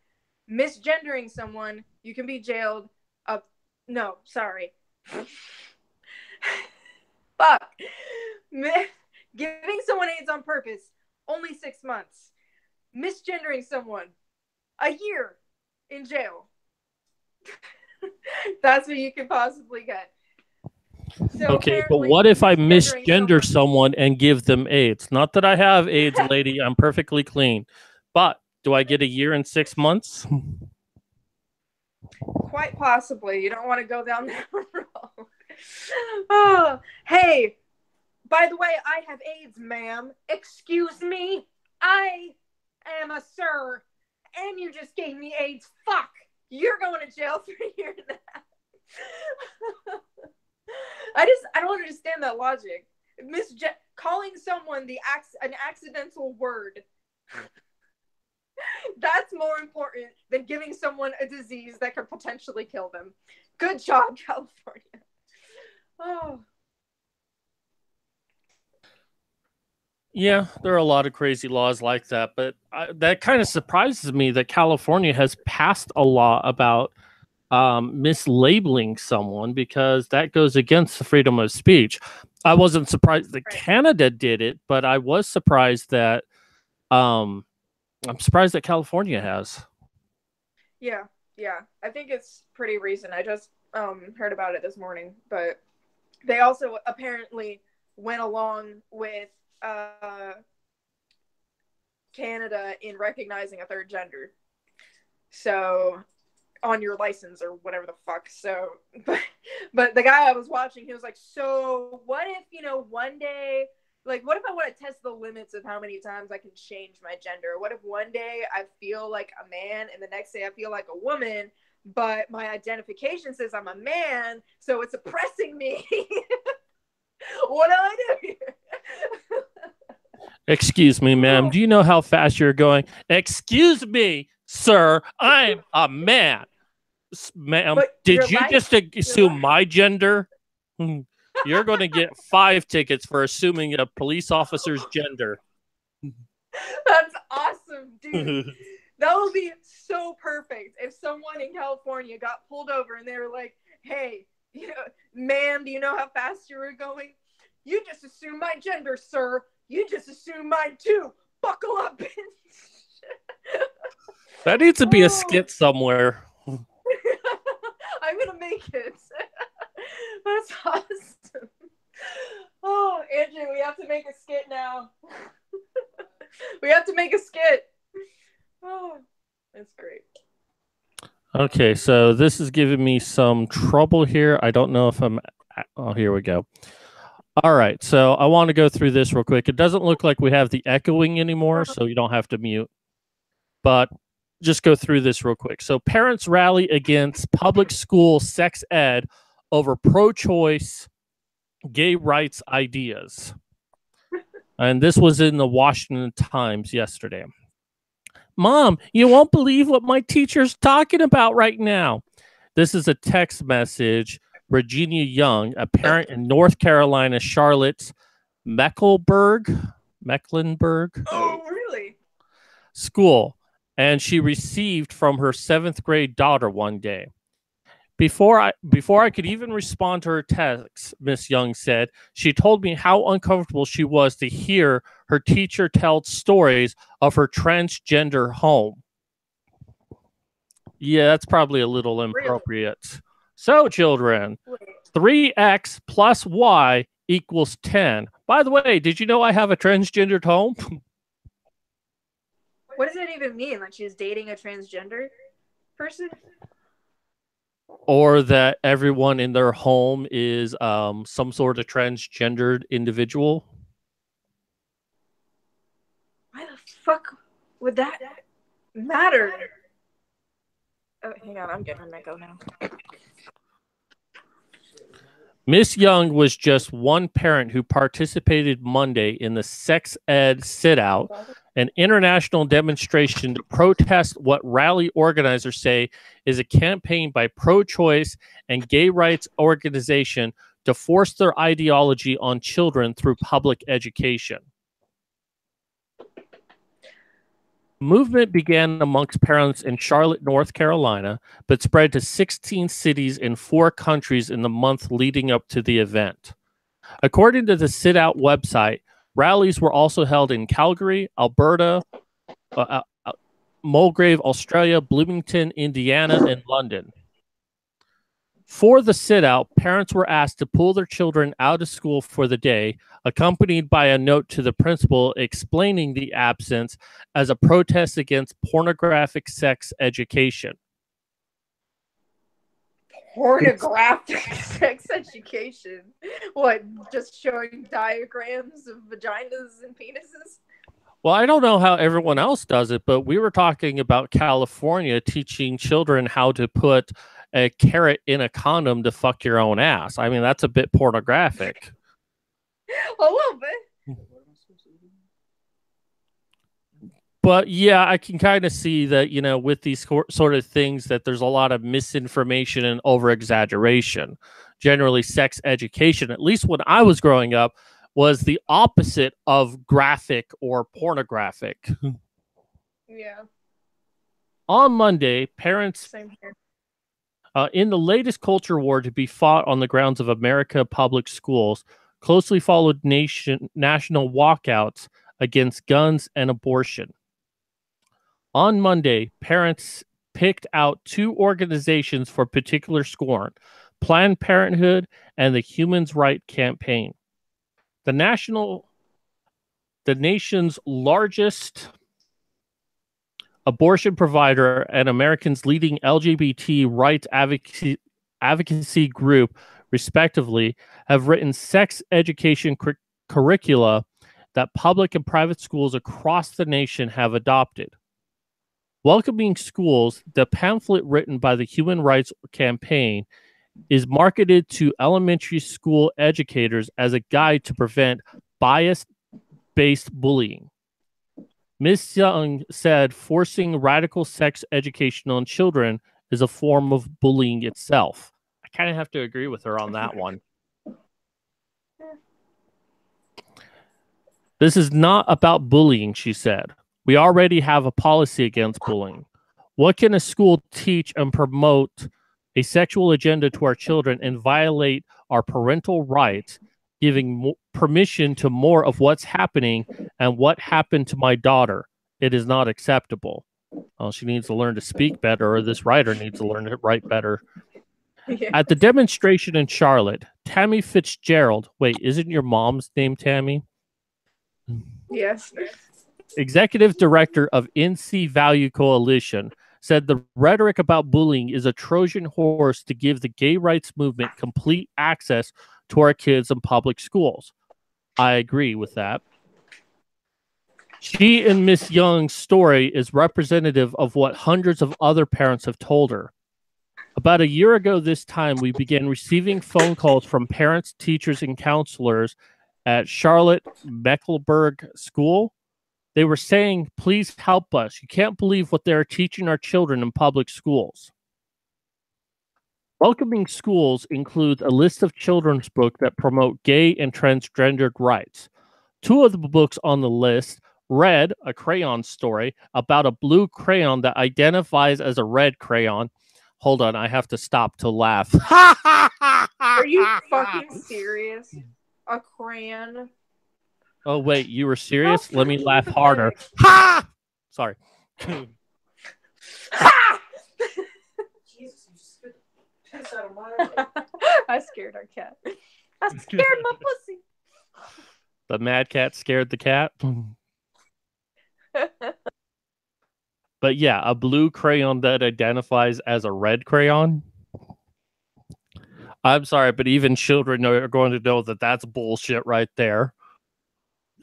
Misgendering someone, you can be jailed up. No, sorry. Fuck. Giving someone AIDS on purpose, only 6 months. Misgendering someone, a year in jail. That's what you can possibly get. So okay, but apparently, what if I misgendering misgender someone. someone and give them AIDS? Not that I have AIDS, lady. I'm perfectly clean. But Do I get a year and 6 months? Quite possibly. You don't want to go down that road. Oh, hey, by the way, I have AIDS, ma'am. Excuse me? I am a sir, and you just gave me AIDS. Fuck! You're going to jail for hearing that. I don't understand that logic. Calling someone an accidental word. That's more important than giving someone a disease that could potentially kill them. Good job, California. Oh. Yeah, there are a lot of crazy laws like that, but that kind of surprises me that California has passed a law about mislabeling someone, because that goes against the freedom of speech. I wasn't surprised that Canada did it, but I was surprised that I'm surprised that California has. Yeah. I think it's pretty recent. I just heard about it this morning, but they also apparently went along with Canada in recognizing a third gender. So on your license or whatever the fuck. So, but the guy I was watching, he was like, so what if, one day, like, what if I want to test the limits of how many times I can change my gender? What if one day I feel like a man and the next day I feel like a woman, but my identification says I'm a man, so it's oppressing me? What do I do here? Excuse me, ma'am. Do you know how fast you're going? Excuse me, sir. I'm a man. Ma'am, did you just assume my gender? You're going to get 5 tickets for assuming a police officer's gender. That's awesome, dude. That would be so perfect if someone in California got pulled over and they were like, hey, ma'am, do you know how fast you were going? You just assumed my gender, sir. You just assumed mine too. Buckle up, bitch. That needs to be a skit somewhere. I'm gonna make it. That's awesome. Oh, Andrew, we have to make a skit now. We have to make a skit. Oh, that's great. Okay, so this is giving me some trouble here. I don't know if I'm... Oh, here we go. All right, so I want to go through this real quick. It doesn't look like we have the echoing anymore, so you don't have to mute. But just go through this real quick. So parents rally against public school sex ed over pro-choice gay rights ideas. And this was in the Washington Times yesterday. Mom, you won't believe what my teacher's talking about right now. This is a text message. Regina Young, a parent in North Carolina, Charlotte's Mecklenburg Oh, really? School, and she received from her 7th grade daughter one day. Before I could even respond to her text, Miss Young said, she told me how uncomfortable she was to hear her teacher tell stories of her transgender home. Yeah, that's probably a little inappropriate. Really? So, children, 3x plus y equals 10. By the way, did you know I have a transgendered home? What does that even mean? Like she's dating a transgender person? Or that everyone in their home is some sort of transgendered individual? Why the fuck would that matter? Oh, hang on, I'm getting an echo now. Miss Young was just one parent who participated Monday in the sex ed sit-out, an international demonstration to protest what rally organizers say is a campaign by pro-choice and gay rights organization to force their ideology on children through public education. Movement began amongst parents in Charlotte, North Carolina, but spread to 16 cities in 4 countries in the month leading up to the event. According to the Sit Out website, rallies were also held in Calgary, Alberta, Mulgrave, Australia, Bloomington, Indiana, and London. For the sit-out, parents were asked to pull their children out of school for the day, accompanied by a note to the principal explaining the absence as a protest against pornographic sex education. Pornographic sex education? What, just showing diagrams of vaginas and penises? Well, I don't know how everyone else does it, but we were talking about California teaching children how to put a carrot in a condom to fuck your own ass. I mean, that's a bit pornographic. A little bit. But yeah, I can kind of see that, you know, with these sort of things, that there's a lot of misinformation and over exaggeration. Generally, sex education, at least when I was growing up, was the opposite of graphic or pornographic. Yeah. On Monday, parents Same here. in the latest culture war to be fought on the grounds of America public schools, closely followed national walkouts against guns and abortion. On Monday, parents picked out 2 organizations for particular scorn: Planned Parenthood and the Human Rights Campaign. The nation's largest abortion provider and America's leading LGBT rights advocacy group, respectively, have written sex education curricula that public and private schools across the nation have adopted. Welcoming Schools, the pamphlet written by the Human Rights Campaign, is marketed to elementary school educators as a guide to prevent bias-based bullying. Ms. Young said forcing radical sex education on children is a form of bullying itself. I kind of have to agree with her on that one. This is not about bullying, she said. We already have a policy against bullying. What can a school teach and promote a sexual agenda to our children and violate our parental rights, giving permission to more of what's happening and what happened to my daughter? It is not acceptable. Well, she needs to learn to speak better, or this writer needs to learn to write better. Yeah. At the demonstration in Charlotte, Tammy Fitzgerald, wait, isn't your mom's name Tammy? Yes. Executive Director of NC Value Coalition, said the rhetoric about bullying is a Trojan horse to give the gay rights movement complete access to our kids in public schools. I agree with that. She and Miss Young's story is representative of what hundreds of other parents have told her. About a year ago this time, we began receiving phone calls from parents, teachers, and counselors at Charlotte Mecklenburg School. They were saying, please help us. You can't believe what they're teaching our children in public schools. Welcoming Schools includes a list of children's books that promote gay and transgendered rights. 2 of the books on the list: Red, a crayon story about a blue crayon that identifies as a red crayon. Hold on, I have to stop to laugh. Are you fucking serious? A crayon? Oh, wait, you were serious? Let me laugh harder. Ha! Sorry. Ha! Jesus, you scared the piss out of my head. I scared our cat. I scared my pussy. The mad cat scared the cat. But yeah, a blue crayon that identifies as a red crayon. I'm sorry, but even children are going to know that that's bullshit right there.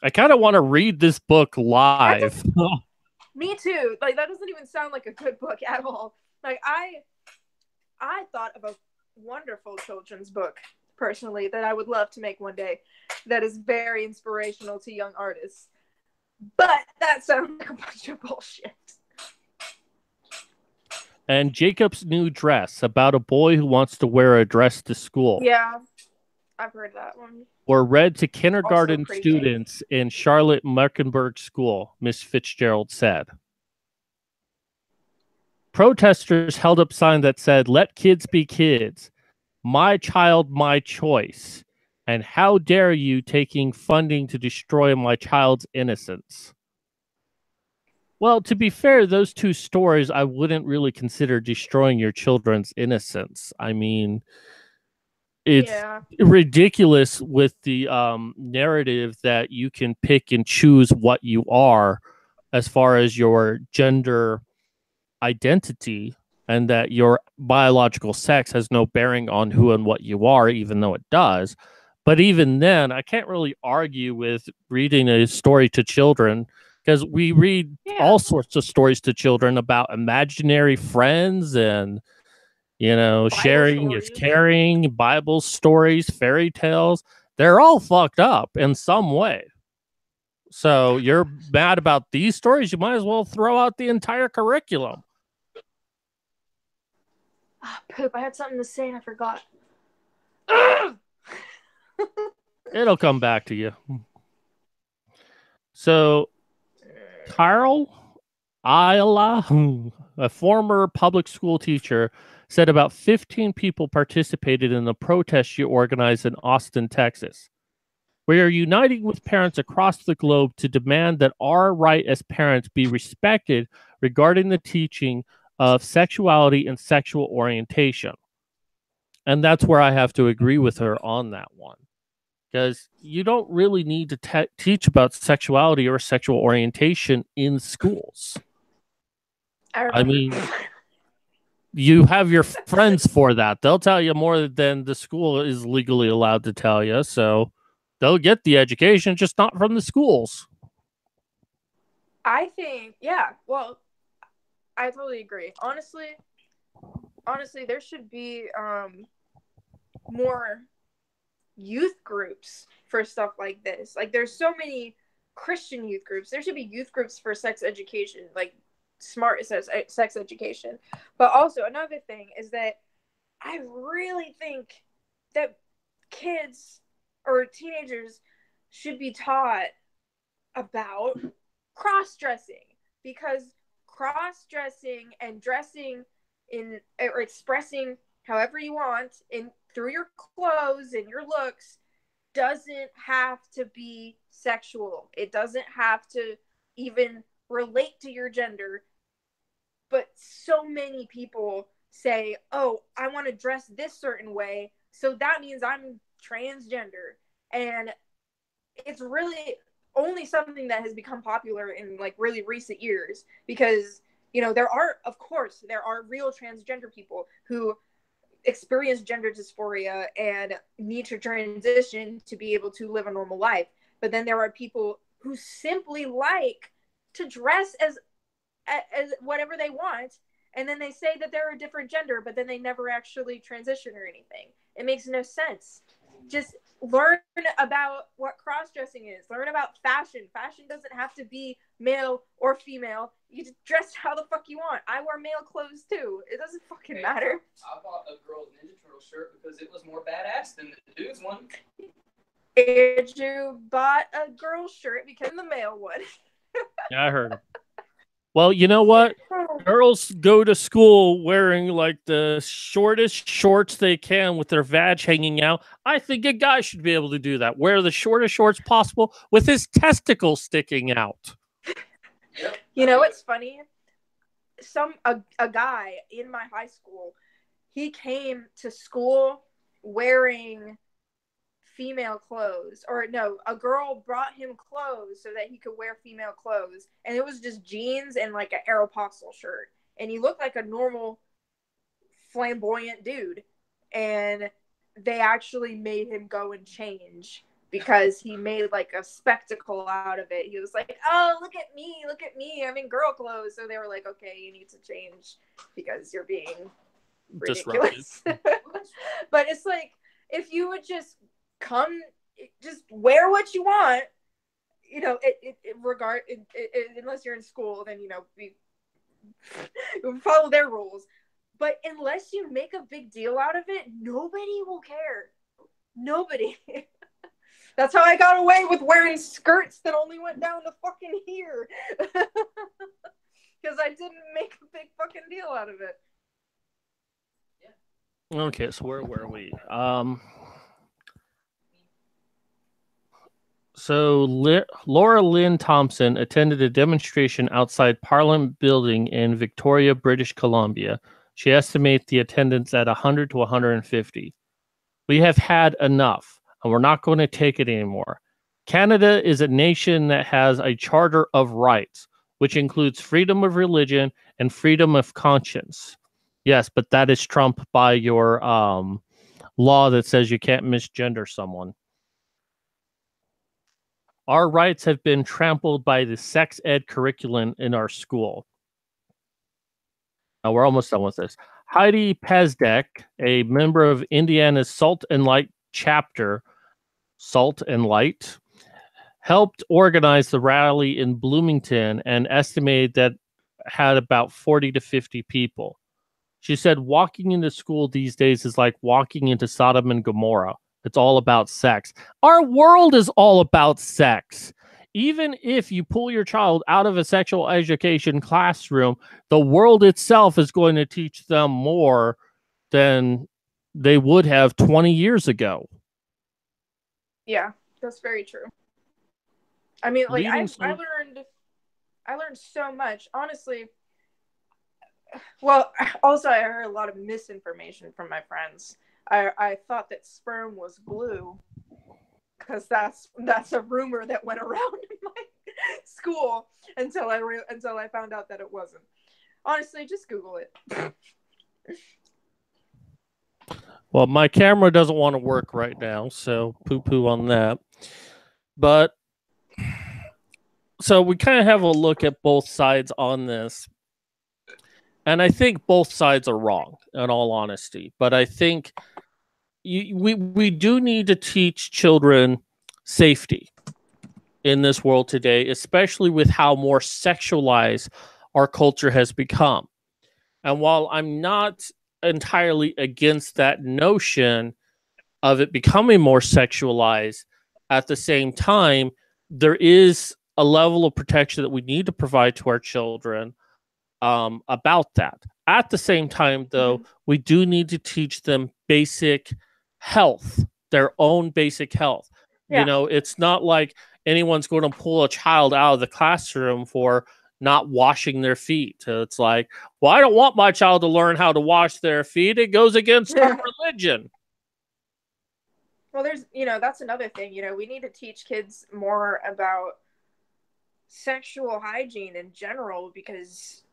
I kind of want to read this book live. Me too. Like, that doesn't even sound like a good book at all. Like, I thought of a wonderful children's book, personally, that I would love to make one day, that is very inspirational to young artists. But that sounds like a bunch of bullshit. And Jacob's New Dress, about a boy who wants to wear a dress to school. Yeah, I've heard that one. Were read to kindergarten students in Charlotte Mecklenburg School, Miss Fitzgerald said. Protesters held up signs that said, "Let kids be kids. My child, my choice. And how dare you taking funding to destroy my child's innocence." Well, to be fair, those two stories I wouldn't really consider destroying your children's innocence. I mean, it's Yeah. ridiculous with the narrative that you can pick and choose what you are as far as your gender identity, and that your biological sex has no bearing on who and what you are, even though it does. But even then, I can't really argue with reading a story to children, because we read Yeah. all sorts of stories to children about imaginary friends and, Bible sharing is stories. caring, Bible stories, fairy tales. They're all fucked up in some way. So you're mad about these stories, you might as well throw out the entire curriculum. Ah, poop. I had something to say and I forgot. It'll come back to you. So, Carl Ayala, a former public school teacher, said about 15 people participated in the protest she organized in Austin, Texas. We are uniting with parents across the globe to demand that our right as parents be respected regarding the teaching of sexuality and sexual orientation. And that's where I have to agree with her on that one. Because you don't really need to teach about sexuality or sexual orientation in schools. I I remember. mean, you have your friends for that. They'll tell you more than the school is legally allowed to tell you. So they'll get the education, just not from the schools. I think, yeah. Well, I totally agree. Honestly, there should be more youth groups for stuff like this. Like, there's so many Christian youth groups. There should be youth groups for sex education, like smart sex education. But also, another thing is that I really think that kids or teenagers should be taught about cross dressing, because cross dressing and dressing in or expressing however you want in through your clothes and your looks doesn't have to be sexual. It doesn't have to even relate to your gender. But so many people say, "Oh, I want to dress this certain way, so that means I'm transgender." And it's really only something that has become popular in like really recent years, because there are real transgender people who experience gender dysphoria and need to transition to be able to live a normal life. But then there are people who simply like to dress as whatever they want, and then they say that they're a different gender, but then they never actually transition or anything. It makes no sense. Just learn about what cross-dressing is. Learn about fashion. Fashion doesn't have to be male or female. You just dress how the fuck you want. I wear male clothes too. It doesn't fucking matter. I bought a girl's Ninja Turtle shirt because it was more badass than the dude's one. Andrew bought a girl's shirt because the male one. Yeah, I heard. Well, you know what? Girls go to school wearing like the shortest shorts they can with their vag hanging out. I think a guy should be able to do that. Wear the shortest shorts possible with his testicles sticking out. Yep. You know what's funny? A guy in my high school, he came to school wearing female clothes, or no, a girl brought him clothes so that he could wear female clothes, and it was just jeans and like an Aeropostale shirt, and he looked like a normal flamboyant dude, and they actually made him go and change because he made like a spectacle out of it. He was like, "Oh, look at me, I'm in girl clothes." So they were like, "Okay, you need to change because you're being ridiculous." But it's like, if you would just just wear what you want, unless you're in school, then we follow their rules. But unless you make a big deal out of it, nobody will care. Nobody. That's how I got away with wearing skirts that only went down to fucking here. Because I didn't make a big fucking deal out of it. Okay, so where were we? So Laura Lynn Thompson attended a demonstration outside Parliament Building in Victoria, British Columbia. She estimates the attendance at 100 to 150. We have had enough, and we're not going to take it anymore. Canada is a nation that has a charter of rights, which includes freedom of religion and freedom of conscience. Yes, but that is trumped by your law that says you can't misgender someone. Our rights have been trampled by the sex ed curriculum in our school. Now we're almost done with this. Heidi Pazdek, a member of Indiana's Salt and Light chapter, Salt and Light, helped organize the rally in Bloomington and estimated that had about 40 to 50 people. She said walking into school these days is like walking into Sodom and Gomorrah. It's all about sex. Our world is all about sex. Even if you pull your child out of a sexual education classroom, the world itself is going to teach them more than they would have 20 years ago. Yeah, that's very true. I mean, like I learned so much, honestly. Well, also I heard a lot of misinformation from my friends. I thought that sperm was blue because that's a rumor that went around in my school until I found out that it wasn't. Honestly, just Google it. Well, my camera doesn't want to work right now, so poo-poo on that. But so we kind of have a look at both sides on this. And I think both sides are wrong, in all honesty. But I think we do need to teach children safety in this world today, especially with how more sexualized our culture has become. And while I'm not entirely against that notion of it becoming more sexualized, at the same time, there is a level of protection that we need to provide to our children about that. At the same time, though, we do need to teach them basic health, their own basic health. Yeah. You know, it's not like anyone's going to pull a child out of the classroom for not washing their feet. It's like, well, I don't want my child to learn how to wash their feet. It goes against our religion. Well, that's another thing. We need to teach kids more about sexual hygiene in general because,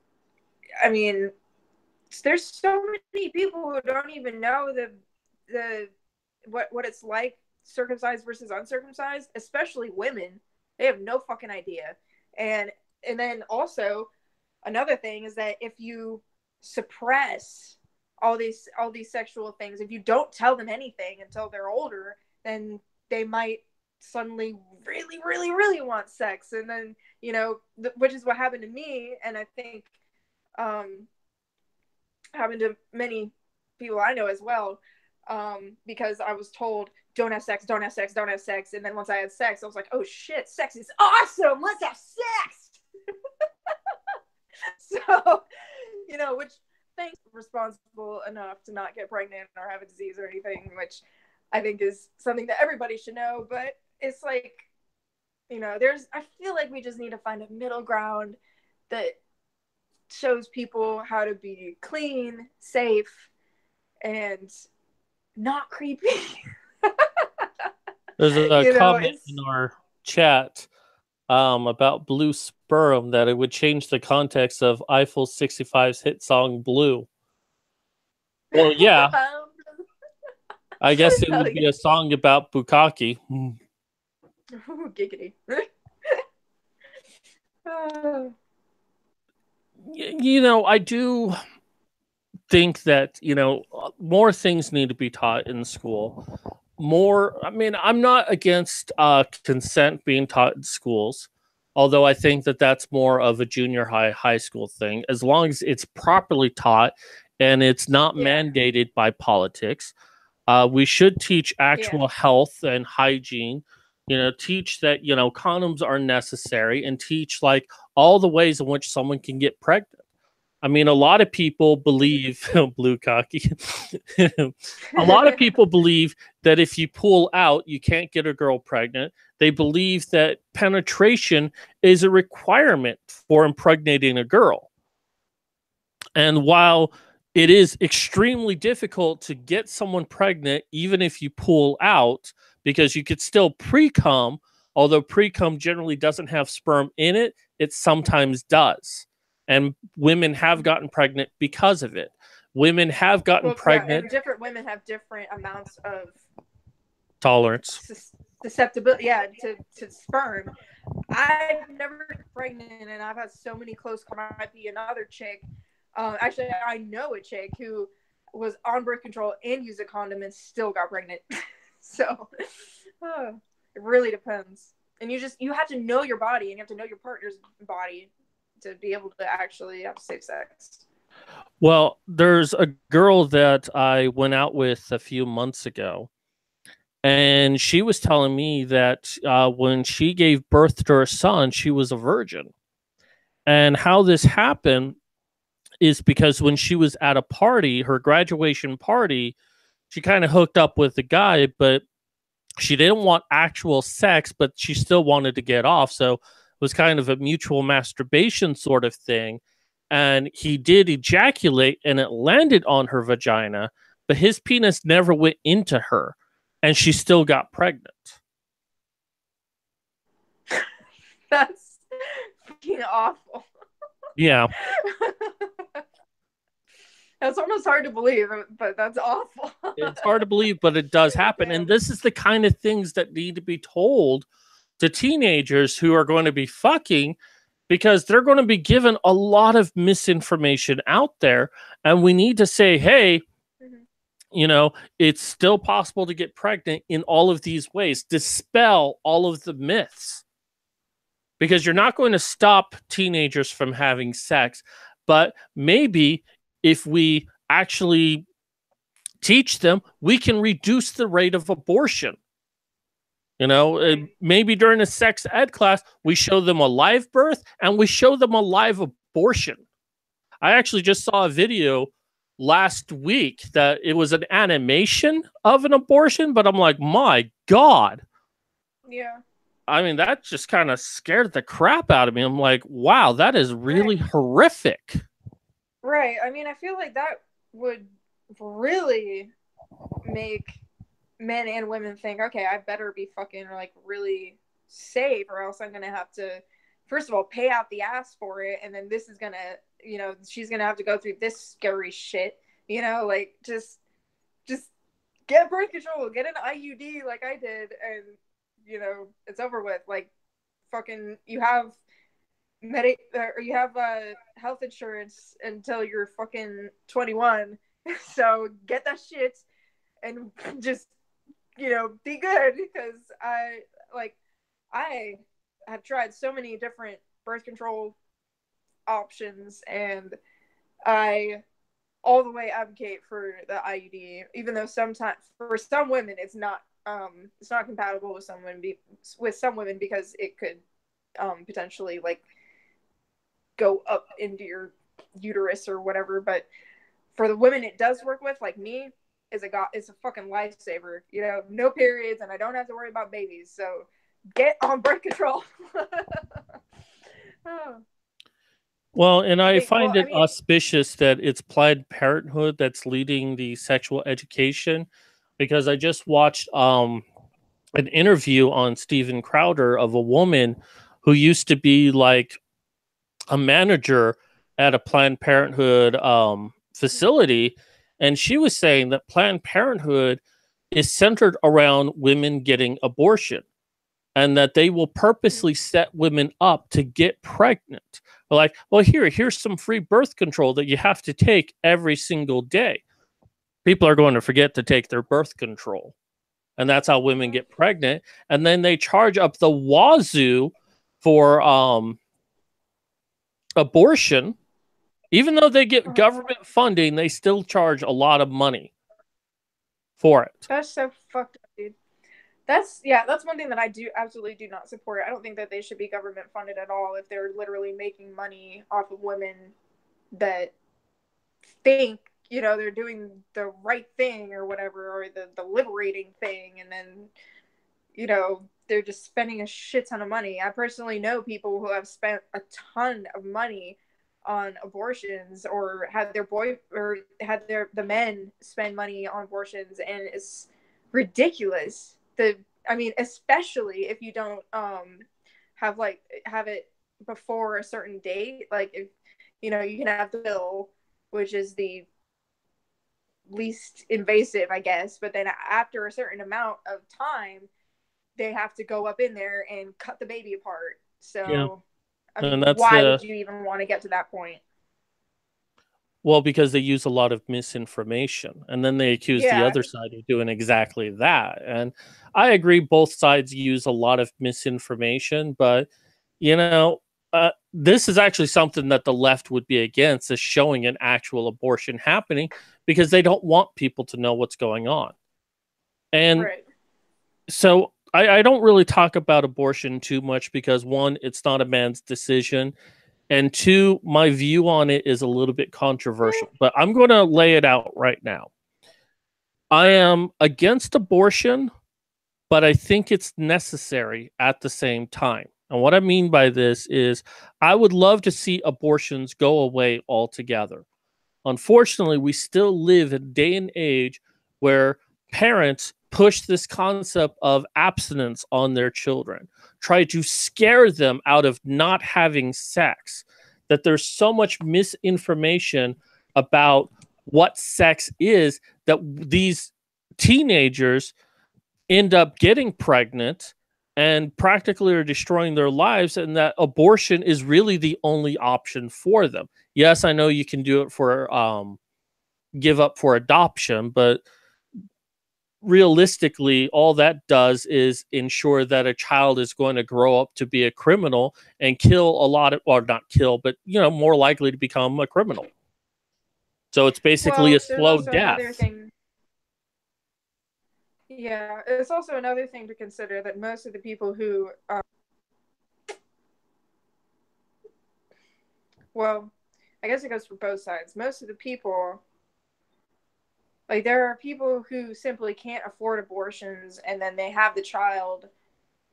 I mean, there's so many people who don't even know what it's like circumcised versus uncircumcised, especially women. They have no fucking idea. And then also another thing is that if you suppress all these sexual things, if you don't tell them anything until they're older, then they might suddenly really, really, really want sex. And then, which is what happened to me. And I think happened to many people I know as well, because I was told, don't have sex, don't have sex, don't have sex. And then once I had sex, I was like, oh shit, sex is awesome. Let's have sex. So, which thanks responsible enough to not get pregnant or have a disease or anything, which I think is something that everybody should know. But it's like, I feel like we just need to find a middle ground that shows people how to be clean, safe, and not creepy. There's a comment in our chat about blue sperm that it would change the context of Eiffel 65's hit song Blue. Well, yeah. I guess it would be a song about bukkake. Ooh, giggity. I do think that, more things need to be taught in school. I'm not against consent being taught in schools, although I think that that's more of a junior high school thing, as long as it's properly taught and it's not mandated by politics. We should teach actual health and hygiene, teach that, condoms are necessary, and teach like all the ways in which someone can get pregnant. I mean, a lot of people believe blue cocky. A lot of people believe that if you pull out, you can't get a girl pregnant. They believe that penetration is a requirement for impregnating a girl. And while it is extremely difficult to get someone pregnant, even if you pull out, because you could still pre-cum, although pre-cum generally doesn't have sperm in it, it sometimes does. And women have gotten pregnant because of it. Women have gotten pregnant. And different women have different amounts of tolerance. Susceptibility, to sperm. I've never been pregnant, and I've had so many close. Might be another chick. Actually, I know a chick who was on birth control and used a condom and still got pregnant. So it really depends. And you have to know your body, and you have to know your partner's body to be able to actually have safe sex. Well, there's a girl that I went out with a few months ago, and she was telling me that when she gave birth to her son, she was a virgin. And how this happened is because when she was at a party, her graduation party, she kind of hooked up with the guy, but she didn't want actual sex, but she still wanted to get off. So it was kind of a mutual masturbation sort of thing. And he did ejaculate, and it landed on her vagina, but his penis never went into her, and she still got pregnant. That's fucking awful. Yeah. That's almost hard to believe, but that's awful. It's hard to believe, but it does happen. And this is the kind of things that need to be told to teenagers who are going to be fucking, because they're going to be given a lot of misinformation out there. And we need to say, hey, it's still possible to get pregnant in all of these ways. Dispel all of the myths. Because you're not going to stop teenagers from having sex. But maybe if we actually teach them, we can reduce the rate of abortion. Maybe during a sex ed class, we show them a live birth and we show them a live abortion. I actually just saw a video last week that it was an animation of an abortion, but I'm like, my God. Yeah. I mean, that just kind of scared the crap out of me. I'm like, wow, that is really horrific. Right. I mean, I feel like that would really make men and women think, okay, I better be fucking like really safe, or else I'm gonna have to, first of all, pay out the ass for it, and then this is gonna, she's gonna have to go through this scary shit, like just get birth control, get an IUD like I did, and it's over with. Like, fucking, you have health insurance until you're fucking 21, so get that shit and just be good, because I have tried so many different birth control options, and I all the way advocate for the IUD, even though sometimes for some women it's not compatible with some women because it could potentially like go up into your uterus or whatever. But for the women it does work with, like me, is a fucking lifesaver. No periods, and I don't have to worry about babies. So get on birth control. Well, and I find it auspicious that it's Planned Parenthood that's leading the sexual education, because I just watched an interview on Steven Crowder of a woman who used to be like a manager at a Planned Parenthood facility, and she was saying that Planned Parenthood is centered around women getting abortion, and that they will purposely set women up to get pregnant. Like, well, here's some free birth control that you have to take every single day. People are going to forget to take their birth control. And that's how women get pregnant. And then they charge up the wazoo for abortion. Even though they get government funding, they still charge a lot of money for it. That's so fucked up, dude. That's one thing that I absolutely do not support. I don't think that they should be government funded at all if they're literally making money off of women that think, you know, they're doing the right thing or whatever, or the liberating thing, and then, you know, they're just spending a shit ton of money. I personally know people who have spent a ton of money on abortions, or had their the men spend money on abortions, and it's ridiculous. I mean, especially if you don't have it before a certain date. Like, if you know, you can have the pill, which is the least invasive, I guess, but then after a certain amount of time, they have to go up in there and cut the baby apart. Yeah. So, I And mean, that's why the would you even want to get to that point? Well, because they use a lot of misinformation, and then they accuse the Yeah, other side of doing exactly that. And I agree, both sides use a lot of misinformation, but you know, this is actually something that the left would be against, is showing an actual abortion happening, because they don't want people to know what's going on. And right. so I don't really talk about abortion too much because, one, it's not a man's decision, and two, my view on it is a little bit controversial, but I'm going to lay it out right now. I am against abortion, but I think it's necessary at the same time. And what I mean by this is, I would love to see abortions go away altogether. Unfortunately, we still live in a day and age where parents push this concept of abstinence on their children, try to scare them out of not having sex, that there's so much misinformation about what sex is, that these teenagers end up getting pregnant and practically are destroying their lives, and that abortion is really the only option for them. Yes, I know you can do it for give up for adoption, but realistically, all that does is ensure that a child is going to grow up to be a criminal and kill a lot of, or not kill, but more likely to become a criminal. So it's basically a Well, there's slow also another death. thing. Yeah, it's also another thing to consider that most of the people who, well, I guess it goes for both sides. Most of the people, like, there are people who simply can't afford abortions, and then they have the child,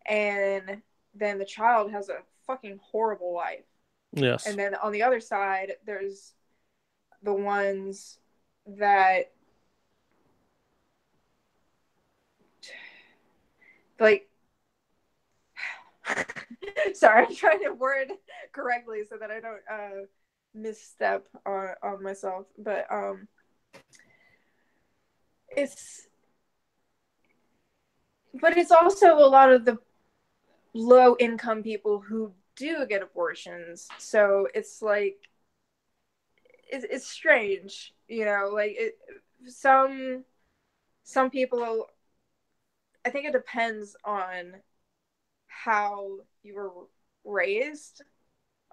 and then the child has a fucking horrible life. Yes. And then on the other side, there's the ones that, like, sorry, I'm trying to word correctly so that I don't misstep on myself. But it's it's also a lot of the low income people who do get abortions. So it's like, it's strange, you know, like some people, I think it depends on how you were raised,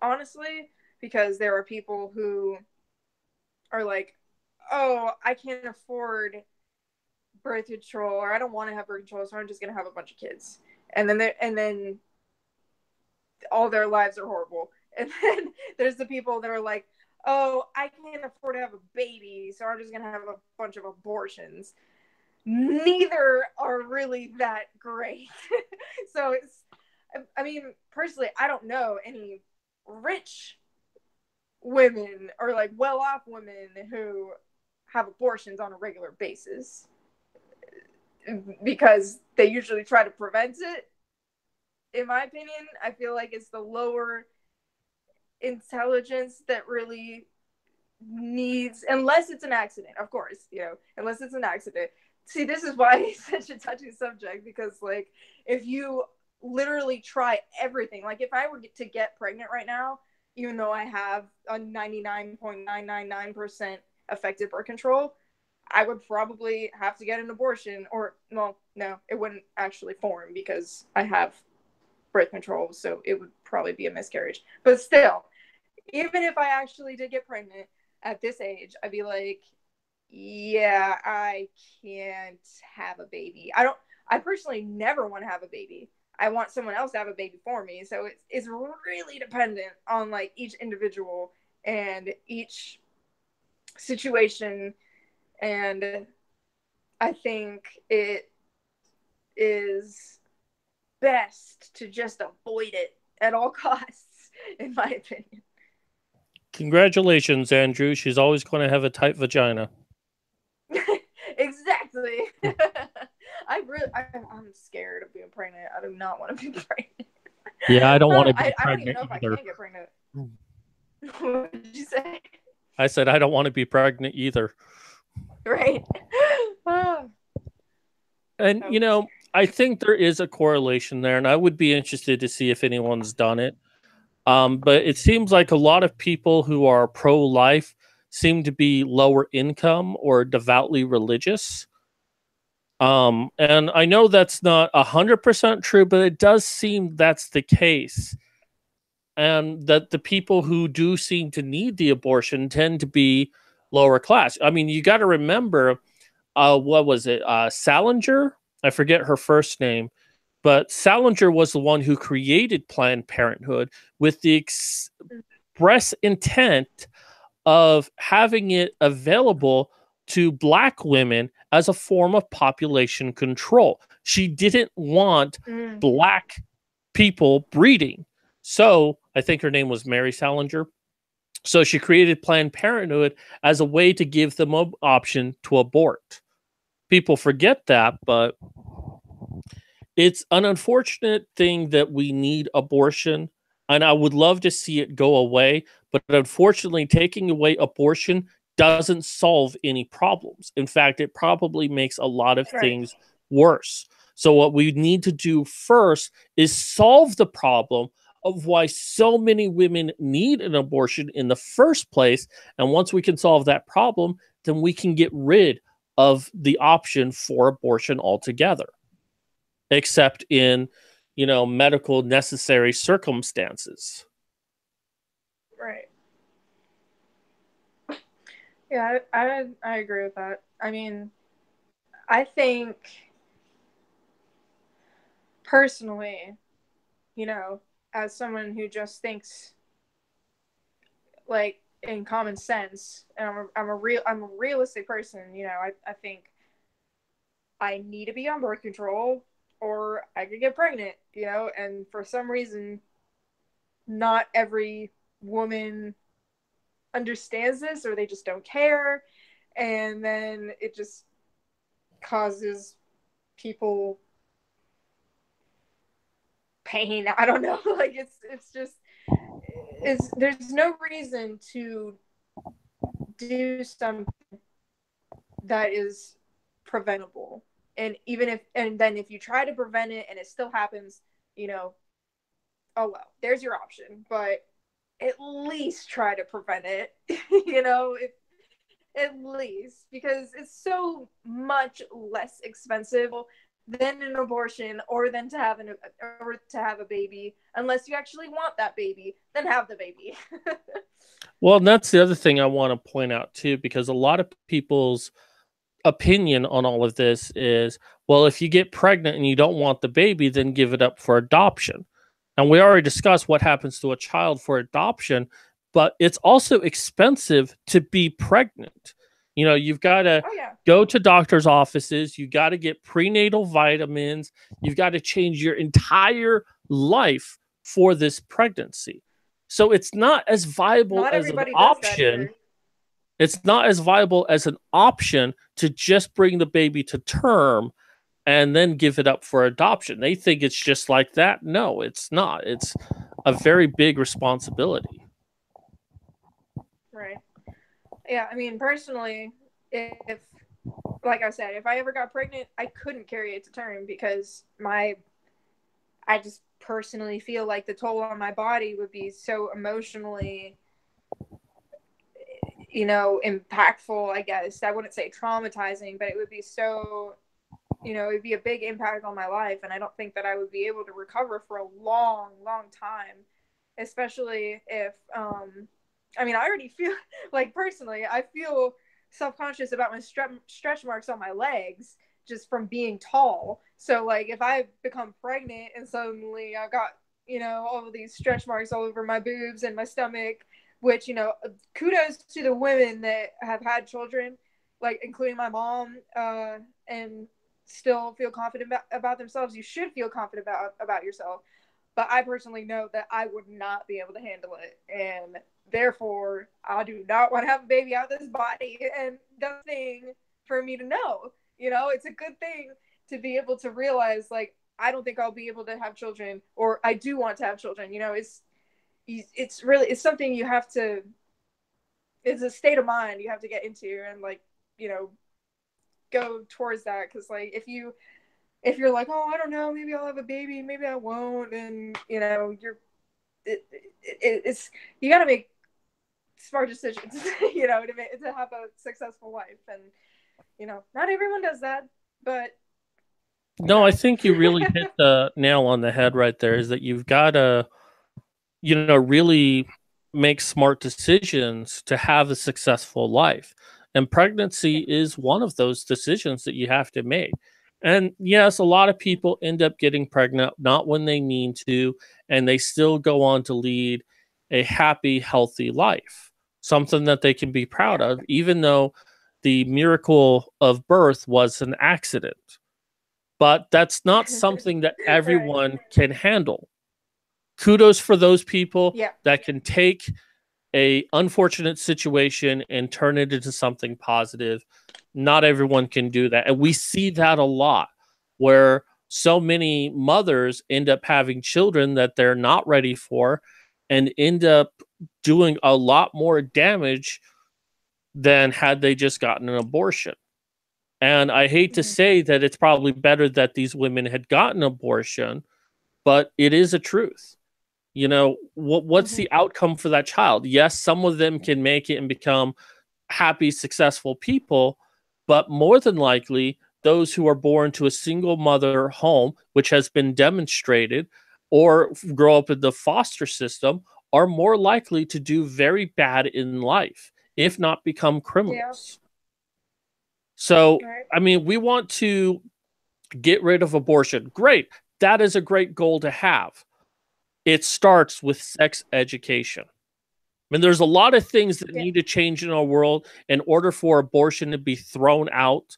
honestly, because there are people who are like, oh, I can't afford birth control, or I don't want to have birth control, so I'm just gonna have a bunch of kids, and then all their lives are horrible. And then there's the people that are like, oh, I can't afford to have a baby, so I'm just gonna have a bunch of abortions. Neither are really that great. So I mean, personally, I don't know any rich women or like well-off women who have abortions on a regular basis, because they usually try to prevent it. In my opinion, I feel like it's the lower intelligence that really needs, unless it's an accident, of course, unless it's an accident. See, this is why it's such a touchy subject, because, like, if you literally try everything, like, if I were to get pregnant right now, even though I have a 99.999% effective birth control, I would probably have to get an abortion, or, well, no, it wouldn't actually form because I have birth control, so it would probably be a miscarriage. But still, even if I actually did get pregnant at this age, I'd be like, yeah, I can't have a baby. I personally never want to have a baby. I want someone else to have a baby for me. So it's really dependent on, like, each individual and each situation, and I think it is best to just avoid it at all costs, in my opinion. Congratulations, Andrew. She's always going to have a tight vagina. Exactly. I'm scared of being pregnant. I do not want to be pregnant. Yeah, I don't want to be I don't even pregnant know if I either. can get pregnant. What did you say? I said I don't want to be pregnant either. Right. Ah, And, that would be I think there is a correlation there, and I would be interested to see if anyone's done it. But it seems like a lot of people who are pro life seem to be lower income or devoutly religious. And I know that's not 100% true, but it does seem that's the case. And that the people who do seem to need the abortion tend to be lower class. I mean, you got to remember, what was it? Salinger? I forget her first name, but Salinger was the one who created Planned Parenthood with the express intent of having it available to black women as a form of population control. She didn't want mm, black people breeding. So I think her name was Mary Salinger. So she created Planned Parenthood as a way to give them an option to abort. People forget that, but it's an unfortunate thing that we need abortion, and I would love to see it go away. But unfortunately, taking away abortion doesn't solve any problems. In fact, it probably makes a lot of right. things worse. So, what we need to do first is solve the problem of why so many women need an abortion in the first place. And once we can solve that problem, then we can get rid of the option for abortion altogether, except in, medical necessary circumstances. Right. Yeah, I agree with that. I mean, I think personally, you know, as someone who just thinks like in common sense, and I'm a realistic person. I think I need to be on birth control or I could get pregnant. And for some reason, not every woman understands this, or they just don't care, and then it just causes people pain. I don't know. Like it's just there's no reason to do something that is preventable. And then if you try to prevent it and it still happens, you know, oh well, there's your option. But at least try to prevent it, at least, because it's so much less expensive than an abortion, or than to have a baby, unless you actually want that baby, then have the baby. Well, and that's the other thing I want to point out too, because a lot of people's opinion on all of this is, well, if you get pregnant and you don't want the baby, then give it up for adoption. And we already discussed what happens to a child for adoption, but it's also expensive to be pregnant. You've got to Oh yeah. go to doctor's offices, you got to get prenatal vitamins, you've got to change your entire life for this pregnancy. So it's not as viable Not as an everybody does that option. either. It's not as viable as an option to just bring the baby to term and then give it up for adoption. They think it's just like that. No, it's not. It's a very big responsibility. Right. Yeah, I mean, personally, if like I said, if I ever got pregnant, I couldn't carry it to term, because I just personally feel like the toll on my body would be so emotionally, impactful. I guess I wouldn't say traumatizing, but it would be so, it'd be a big impact on my life, and I don't think that I would be able to recover for a long, long time, especially if I mean, I already feel like, personally, I feel self-conscious about my stretch marks on my legs just from being tall. So like if I become pregnant and suddenly I've got, all of these stretch marks all over my boobs and my stomach, which, you know, kudos to the women that have had children, like including my mom, and still feel confident about themselves. You should feel confident about yourself. But I personally know that I would not be able to handle it. And therefore, I do not want to have a baby out of this body. And that's the thing for me to know. You know, it's a good thing to be able to realize, like, I don't think I'll be able to have children, or I do want to have children. You know, it's really, it's something you have to, it's a state of mind you have to get into, and, like, you know, go towards that. Because, like, if you're like, oh, I don't know, maybe I'll have a baby, maybe I won't, and, you know, it's, you got to make smart decisions, you know, to have a successful life. And, you know, not everyone does that, but No, I think you really hit the nail on the head right there, is that you've got to, you know, really make smart decisions to have a successful life. And pregnancy is one of those decisions that you have to make. And yes, a lot of people end up getting pregnant, not when they mean to, and they still go on to lead a happy, healthy life, something that they can be proud of, even though the miracle of birth was an accident. But that's not something that everyone can handle. Kudos for those people that can take a unfortunate situation and turn it into something positive. Not everyone can do that. And we see that a lot, where so many mothers end up having children that they're not ready for and end up doing a lot more damage than had they just gotten an abortion. And I hate to say that it's probably better that these women had gotten abortion, but it is a truth. You know, what's the outcome for that child? Yes, some of them can make it and become happy, successful people, but more than likely, those who are born to a single mother home, which has been demonstrated, or grow up in the foster system, are more likely to do very bad in life, if not become criminals. So, I mean, we want to get rid of abortion. Great. That is a great goal to have. It starts with sex education. I mean, there's a lot of things that need to change in our world in order for abortion to be thrown out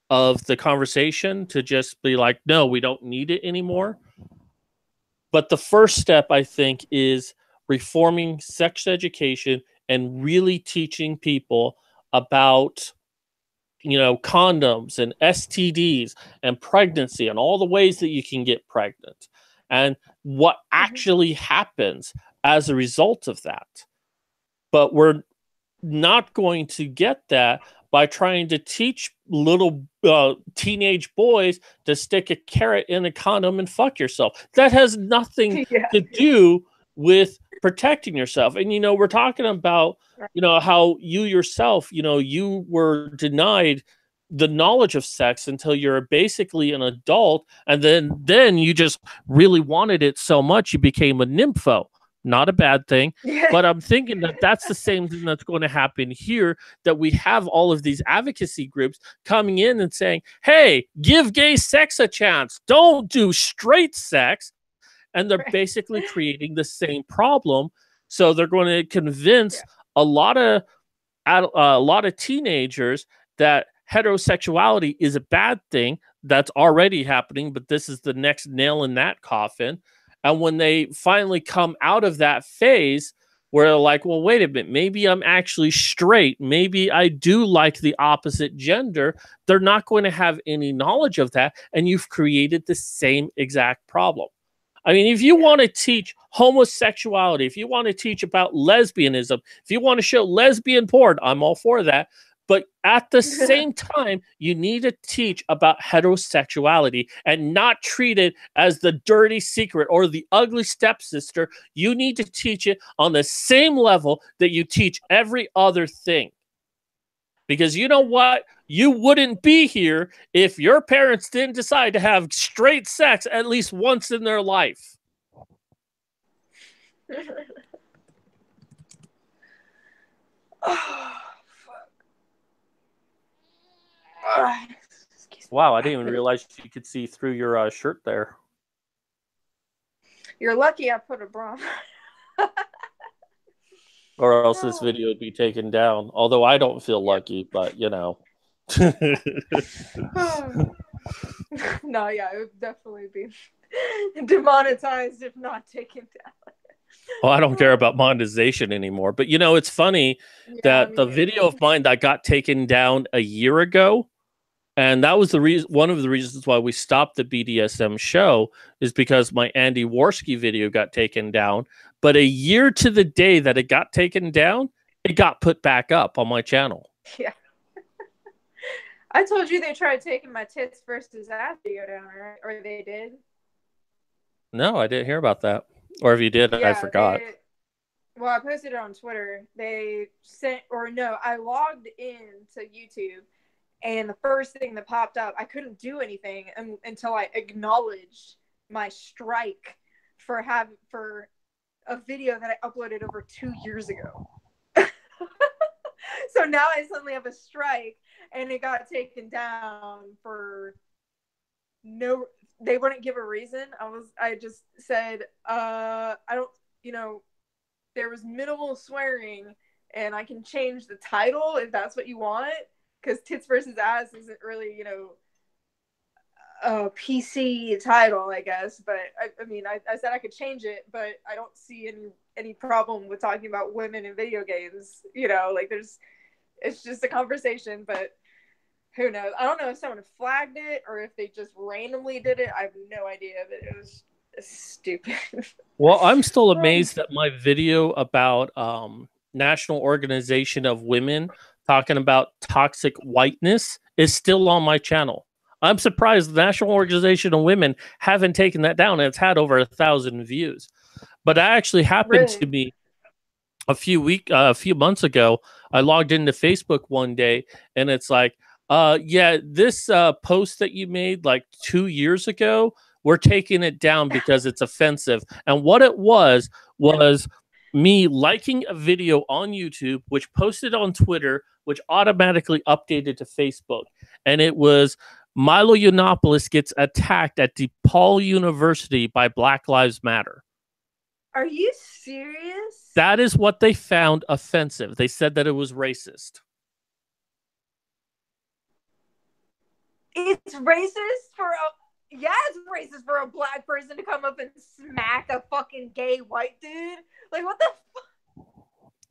of the conversation, to just be like, no, we don't need it anymore. But the first step, I think, is reforming sex education and really teaching people about, you know, condoms and STDs and pregnancy and all the ways that you can get pregnant and what actually happens as a result of that. But we're not going to get that by trying to teach little teenage boys to stick a carrot in a condom and fuck yourself. That has nothing to do with protecting yourself. And, you know, we're talking about, you know, how you yourself, you know, you were denied the knowledge of sex until you're basically an adult, and then you just really wanted it so much you became a nympho. Not a bad thing, but I'm thinking that that's the same thing that's going to happen here, that we have all of these advocacy groups coming in and saying, hey, give gay sex a chance, don't do straight sex. And they're basically creating the same problem. So they're going to convince a lot of teenagers that heterosexuality is a bad thing. That's already happening, but this is the next nail in that coffin. And when they finally come out of that phase where they're like, well, wait a minute, maybe I'm actually straight, maybe I do like the opposite gender, they're not going to have any knowledge of that. And you've created the same exact problem. I mean, if you want to teach homosexuality, if you want to teach about lesbianism, if you want to show lesbian porn, I'm all for that. But at the same time, you need to teach about heterosexuality and not treat it as the dirty secret or the ugly stepsister. You need to teach it on the same level that you teach every other thing. Because you know what? You wouldn't be here if your parents didn't decide to have straight sex at least once in their life. Oh, Wow, I didn't even realize you could see through your shirt there. You're lucky I put a bra. or else this Oh. video would be taken down. Although I don't feel Yeah. lucky, but you know. No, yeah, it would definitely be demonetized if not taken down. Oh, I don't care about monetization anymore. But you know, it's funny Yeah, that me the neither. video of mine that got taken down a year ago, and that was the reason. One of the reasons why we stopped the BDSM show is because my Andy Worski video got taken down. But a year to the day that it got taken down, it got put back up on my channel. Yeah. I told you they tried taking my tits versus ass video down, right? Or they did. No, I didn't hear about that. Or if you did, I Yeah, forgot. well, I posted it on Twitter. They sent, or no, I logged in to YouTube, and the first thing that popped up, I couldn't do anything until I acknowledged my strike for a video that I uploaded over 2 years ago. So now I suddenly have a strike, and it got taken down for no. They wouldn't give a reason. I just said, I don't, there was minimal swearing, and I can change the title if that's what you want, because tits versus ass isn't really, a PC title, I guess. But I mean, I said I could change it, but I don't see any problem with talking about women in video games. Like it's just a conversation, but who knows? I don't know if someone flagged it or if they just randomly did it. I have no idea, but it was stupid. Well, I'm still amazed that my video about National Organization of Women talking about toxic whiteness is still on my channel. I'm surprised the National Organization of Women haven't taken that down, and it's had over 1,000 views. But that actually happened to me a few months ago. I logged into Facebook one day, and it's like, yeah, this post that you made like 2 years ago, we're taking it down because it's offensive. And what it was me liking a video on YouTube, which posted on Twitter, which automatically updated to Facebook. And it was Milo Yiannopoulos gets attacked at DePaul University by Black Lives Matter. Are you serious? That is what they found offensive. They said that it was racist. It's racist for it's racist for a black person to come up and smack a fucking gay white dude. Like, what the fuck?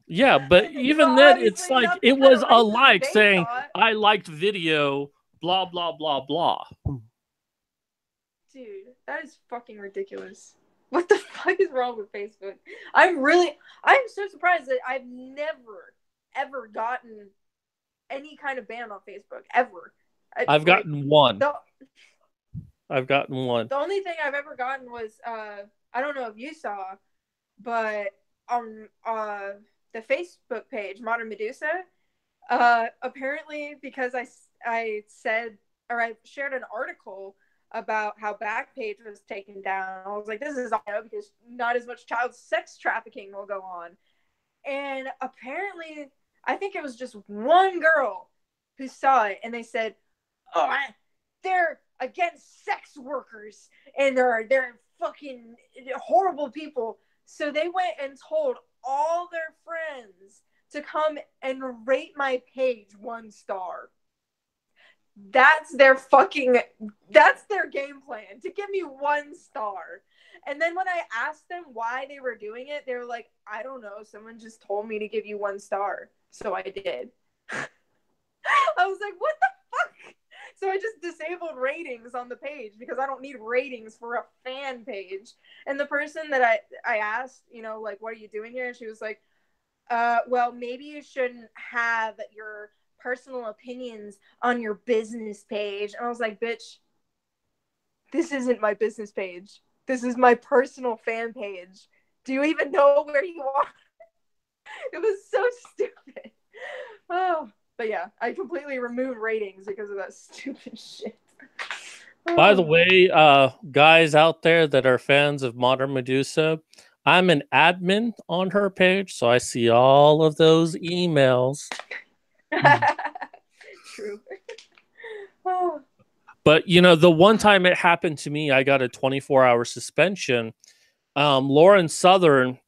Yeah, but even then, it's like it was a like saying, I liked video, blah, blah, blah, blah. Dude, that is fucking ridiculous. What the fuck is wrong with Facebook? I'm so surprised that I've never, ever gotten any kind of ban on Facebook, ever. I've gotten one. I've gotten one. The only thing I've ever gotten was, I don't know if you saw, but on the Facebook page, Modern Medusa, apparently because I said, or I shared an article about how Backpage was taken down. I was like, this is because not as much child sex trafficking will go on. And apparently, I think it was just one girl who saw it, and they said, oh, they're against sex workers, and they're fucking horrible people. So they went and told all their friends to come and rate my page 1 star. That's their game plan, to give me 1 star. And then when I asked them why they were doing it, they were like, I don't know, someone just told me to give you 1 star, so I did. I was like, what the fuck? So I just disabled ratings on the page because I don't need ratings for a fan page. And the person that I asked, like, what are you doing here? And she was like, well, maybe you shouldn't have your personal opinions on your business page. And I was like, bitch, this isn't my business page. This is my personal fan page. Do you even know where you are? It was so stupid. Oh, but yeah, I completely removed ratings because of that stupid shit. By the way, guys out there that are fans of Modern Medusa, I'm an admin on her page, so I see all of those emails. True. But, the one time it happened to me, I got a 24-hour suspension. Lauren Southern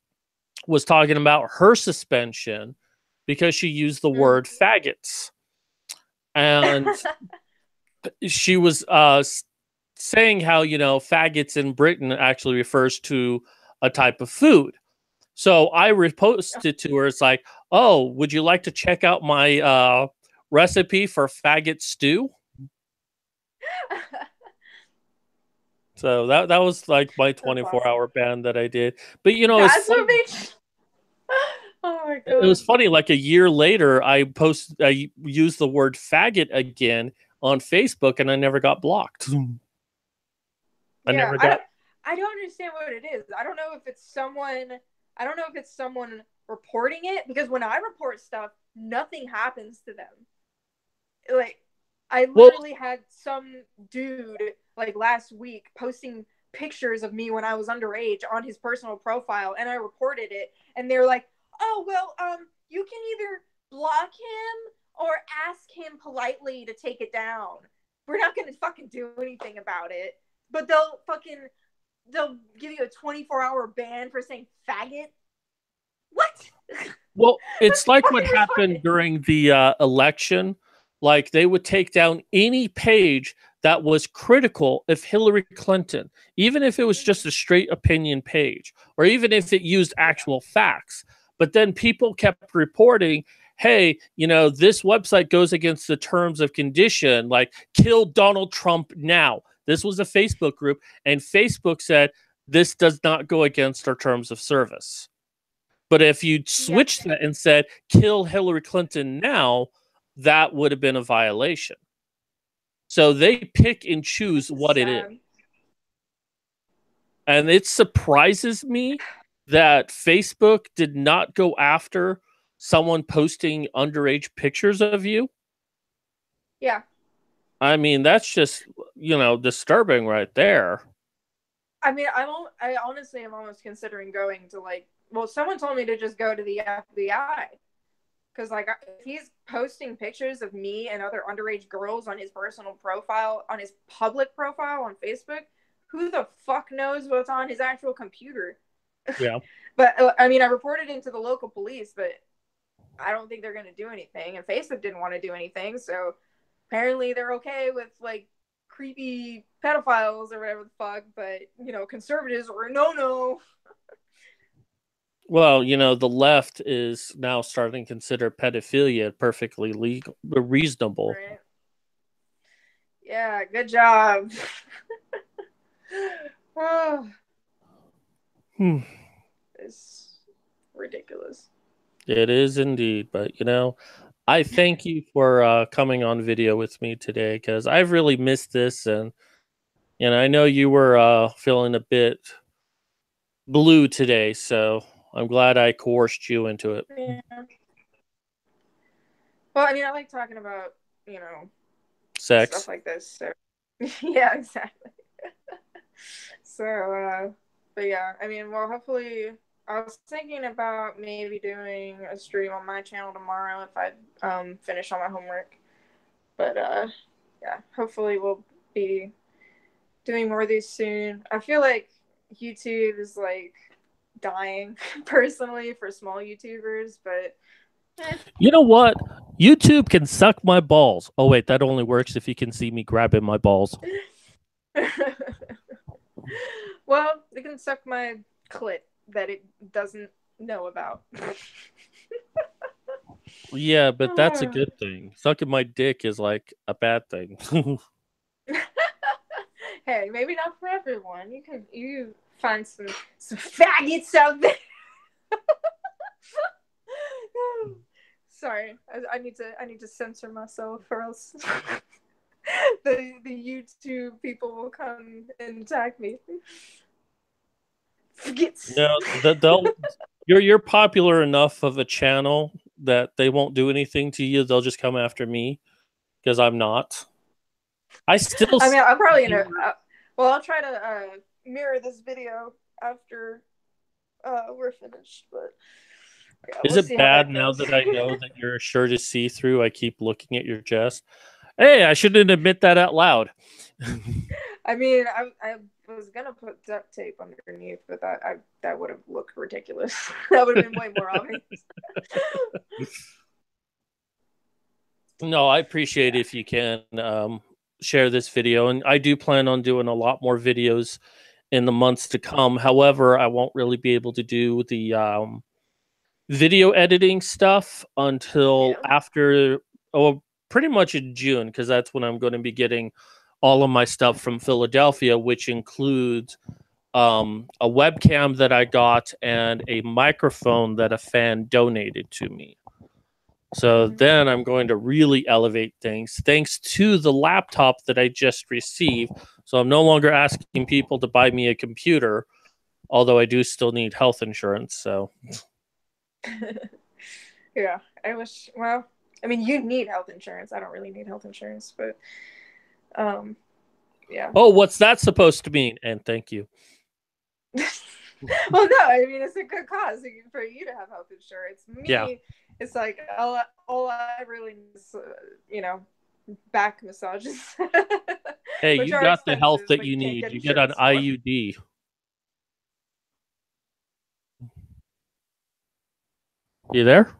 was talking about her suspension because she used the word faggots. And she was saying how, you know, faggots in Britain actually refers to a type of food. So I reposted to her. It's like, oh, would you like to check out my recipe for faggot stew? So that was like my 24-hour ban that I did. But you know, That's what makes. Oh my god! it was funny. Like a year later, I used the word faggot again on Facebook, and I never got blocked. I never got. I don't understand what it is. I don't know if it's someone. I don't know if it's someone reporting it, because when I report stuff, nothing happens to them. Like, I literally had some dude like last week posting pictures of me when I was underage on his personal profile, and I reported it, and they're like, "Oh well, you can either block him or ask him politely to take it down. We're not gonna fucking do anything about it, but they'll give you a 24-hour ban for saying faggot." What? Well, it's like what happened during the election. Like, they would take down any page that was critical of Hillary Clinton, even if it was just a straight opinion page, or even if it used actual facts. But then people kept reporting, hey, you know, this website goes against the terms of condition, like, kill Donald Trump now. This was a Facebook group, and Facebook said, this does not go against our terms of service. But if you switched that and said, kill Hillary Clinton now, that would have been a violation. So they pick and choose what it is. And it surprises me that Facebook did not go after someone posting underage pictures of you. Yeah. I mean, that's just, you know, disturbing right there. I mean, I honestly am almost considering going to, like, well, someone told me to just go to the FBI. Because, like, if he's posting pictures of me and other underage girls on his personal profile, on his public profile on Facebook, who the fuck knows what's on his actual computer? Yeah. But, I mean, I reported into the local police, but I don't think they're going to do anything. And Facebook didn't want to do anything. So apparently they're okay with, like, creepy pedophiles or whatever the fuck. But, you know, conservatives were no. Well, you know, the left is now starting to consider pedophilia perfectly legal, reasonable. Right. Yeah, good job. Oh. It's ridiculous. It is indeed. But, you know, I thank you for coming on video with me today, because I've really missed this. And I know you were feeling a bit blue today, so I'm glad I coerced you into it. Yeah. Well, I mean, I like talking about, you know, sex, stuff like this. So yeah, exactly. So, but yeah, I mean, well, hopefully, I was thinking about maybe doing a stream on my channel tomorrow if I finish all my homework. But yeah, hopefully we'll be doing more of these soon. I feel like YouTube is like dying personally for small YouTubers, but you know what? YouTube can suck my balls. Oh wait, that only works if you can see me grabbing my balls. Well, it can suck my clit that it doesn't know about. Yeah, but that's a good thing. Sucking my dick is like a bad thing. Hey, maybe not for everyone. You find some faggots out there. Sorry, I need to censor myself, or else the YouTube people will come and attack me. No, you're popular enough of a channel that they won't do anything to you. They'll just come after me because I'm not. I mean, I'm probably gonna. Well, I'll try to mirror this video after we're finished. But yeah, is it bad now that I know that your shirt is see-through? I keep looking at your chest. Hey, I shouldn't admit that out loud. I mean, I was gonna put duct tape underneath, but that would have looked ridiculous. That would have been way more obvious. No, I appreciate if you can share this video, and I do plan on doing a lot more videos in the months to come. However, I won't really be able to do the video editing stuff until after, pretty much in June, because that's when I'm going to be getting all of my stuff from Philadelphia, which includes a webcam that I got and a microphone that a fan donated to me. So then I'm going to really elevate things thanks to the laptop that I just received. So I'm no longer asking people to buy me a computer, although I do still need health insurance. So yeah, I wish. Well, I mean, you need health insurance. I don't really need health insurance, but yeah. Oh, what's that supposed to mean? And thank you. Well, no, I mean, it's a good cause for you to have health insurance. Me, it's like all I really need is, back massages. Hey, you got the health that you need. You get an IUD. You there?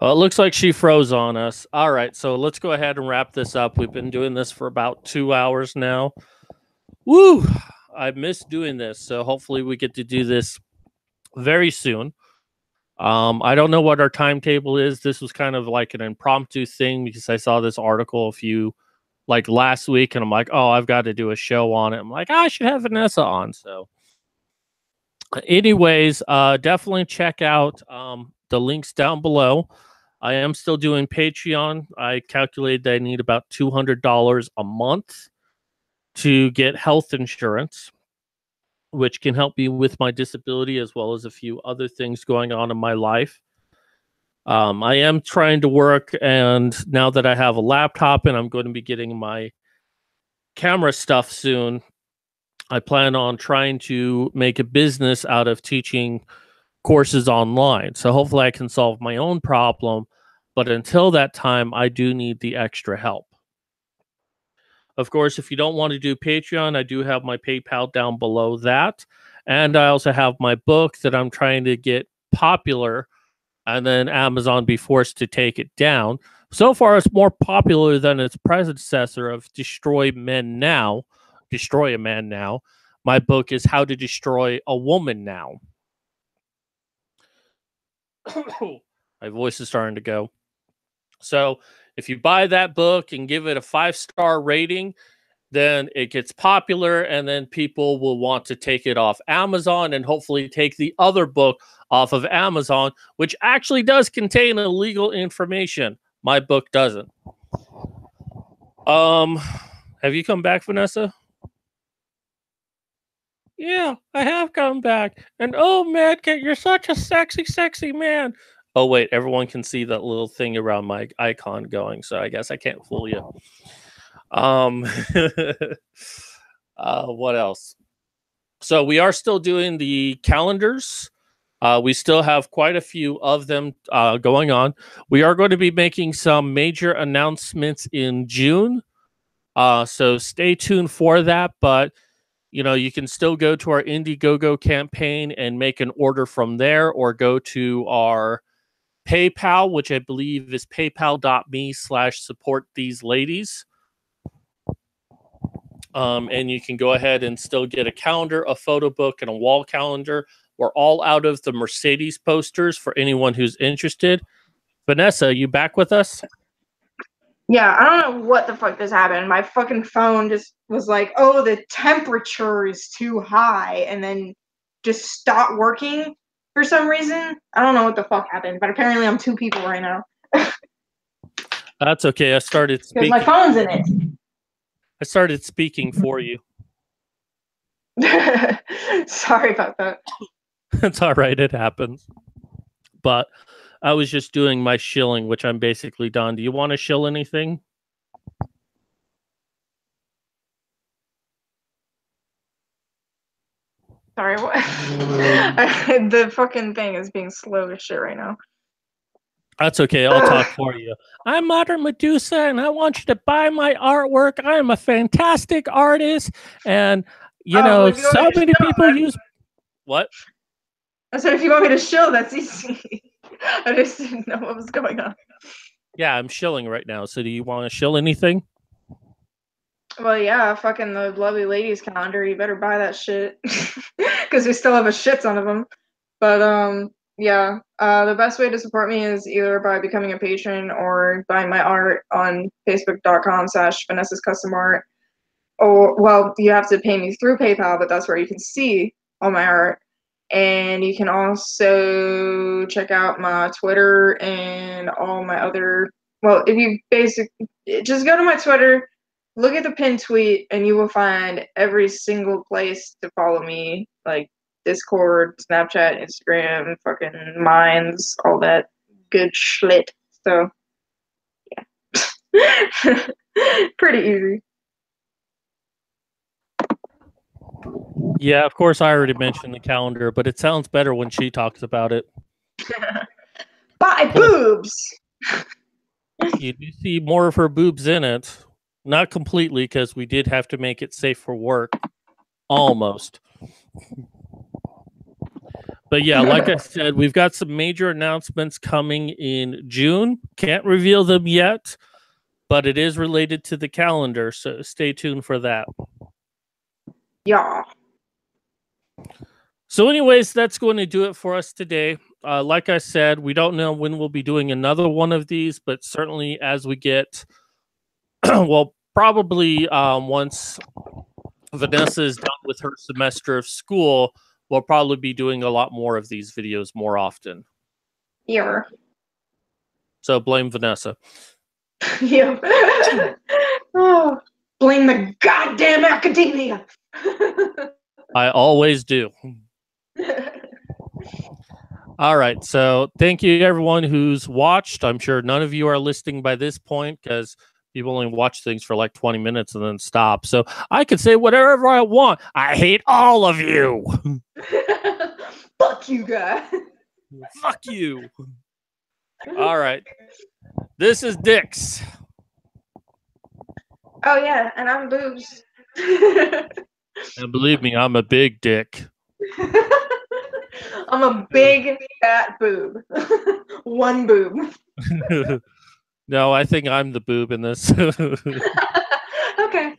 Well, it looks like she froze on us. All right, so let's go ahead and wrap this up. We've been doing this for about 2 hours now. Woo! I miss doing this, so hopefully we get to do this very soon. I don't know what our timetable is. This was kind of like an impromptu thing because I saw this article last week, and I'm like, oh, I've got to do a show on it. I'm like, I should have Vanessa on. So anyways, definitely check out the links down below. I am still doing Patreon. I calculated that I need about $200 a month to get health insurance, which can help me with my disability as well as a few other things going on in my life. I am trying to work, and now that I have a laptop and I'm going to be getting my camera stuff soon, I plan on trying to make a business out of teaching courses online. So hopefully I can solve my own problem. But until that time, I do need the extra help. Of course, if you don't want to do Patreon, I do have my PayPal down below that. And I also have my book that I'm trying to get popular, and then Amazon be forced to take it down. So far, it's more popular than its predecessor of Destroy a Man Now. My book is How to Destroy a Woman Now. My voice is starting to go. So if you buy that book and give it a 5-star rating, then it gets popular, and then people will want to take it off Amazon and hopefully take the other book off of Amazon, which actually does contain illegal information. My book doesn't. Have you come back, Vanessa? Yeah, I have come back. And oh, man, you're such a sexy, sexy man. Oh, wait, everyone can see that little thing around my icon going, so I guess I can't fool you. What else? So we are still doing the calendars. We still have quite a few of them going on. We are going to be making some major announcements in June. So stay tuned for that. But, you can still go to our Indiegogo campaign and make an order from there, or go to our PayPal, which I believe is paypal.me/support these ladies. And you can go ahead and still get a calendar, a photo book, and a wall calendar. We're all out of the Mercedes posters for anyone who's interested. Vanessa, you back with us? Yeah, I don't know what the fuck just happened. My fucking phone just was like, oh, the temperature is too high, and then just stopped working for some reason. I don't know what the fuck happened, but apparently I'm 2 people right now. That's okay. I started speaking. Because my phone's in it. I started speaking for you. Sorry about that. It's all right. It happens. But I was just doing my shilling, which I'm basically done. Do you want to shill anything? Sorry, what? The fucking thing is being slow as shit right now. That's okay. I'll talk for you. I'm Modern Medusa, and I want you to buy my artwork. I am a fantastic artist, and Oh, if you want me so to many show, people use what? I said if you want me to show, that's easy. I just didn't know what was going on. Yeah, I'm shilling right now. So, do you want to shill anything? Well, yeah, fucking the Lovely Ladies calendar. You better buy that shit because we still have a shit ton of them. But yeah, the best way to support me is either by becoming a patron or buying my art on facebook.com/Vanessa's Custom Art. Or, well, you have to pay me through PayPal, but that's where you can see all my art. And you can also check out my Twitter and all my other. Well, if you just go to my Twitter, look at the pinned tweet, and you will find every single place to follow me, like Discord, Snapchat, Instagram, fucking Minds, all that good shit. So, yeah. Pretty easy. Yeah, of course, I already mentioned the calendar, but it sounds better when she talks about it. Buy boobs! You do see more of her boobs in it. Not completely, because we did have to make it safe for work. Almost. But yeah, like I said, we've got some major announcements coming in June. Can't reveal them yet, but it is related to the calendar, so stay tuned for that. Yeah. So, anyways, that's going to do it for us today. Like I said, we don't know when we'll be doing another one of these, but certainly as we get, well, probably once Vanessa is done with her semester of school, we'll probably be doing a lot more of these videos more often. Yeah. So blame Vanessa. Yeah. Oh, blame the goddamn academia. I always do. All right. So thank you to everyone who's watched. I'm sure none of you are listening by this point because people only watch things for like 20 minutes and then stop. So I could say whatever I want. I hate all of you. Fuck you, guys. Fuck you. All right. This is Dix. Oh, yeah, and I'm boobs. And believe me, I'm a big dick. I'm a big fat boob. One boob. No, I think I'm the boob in this. Okay.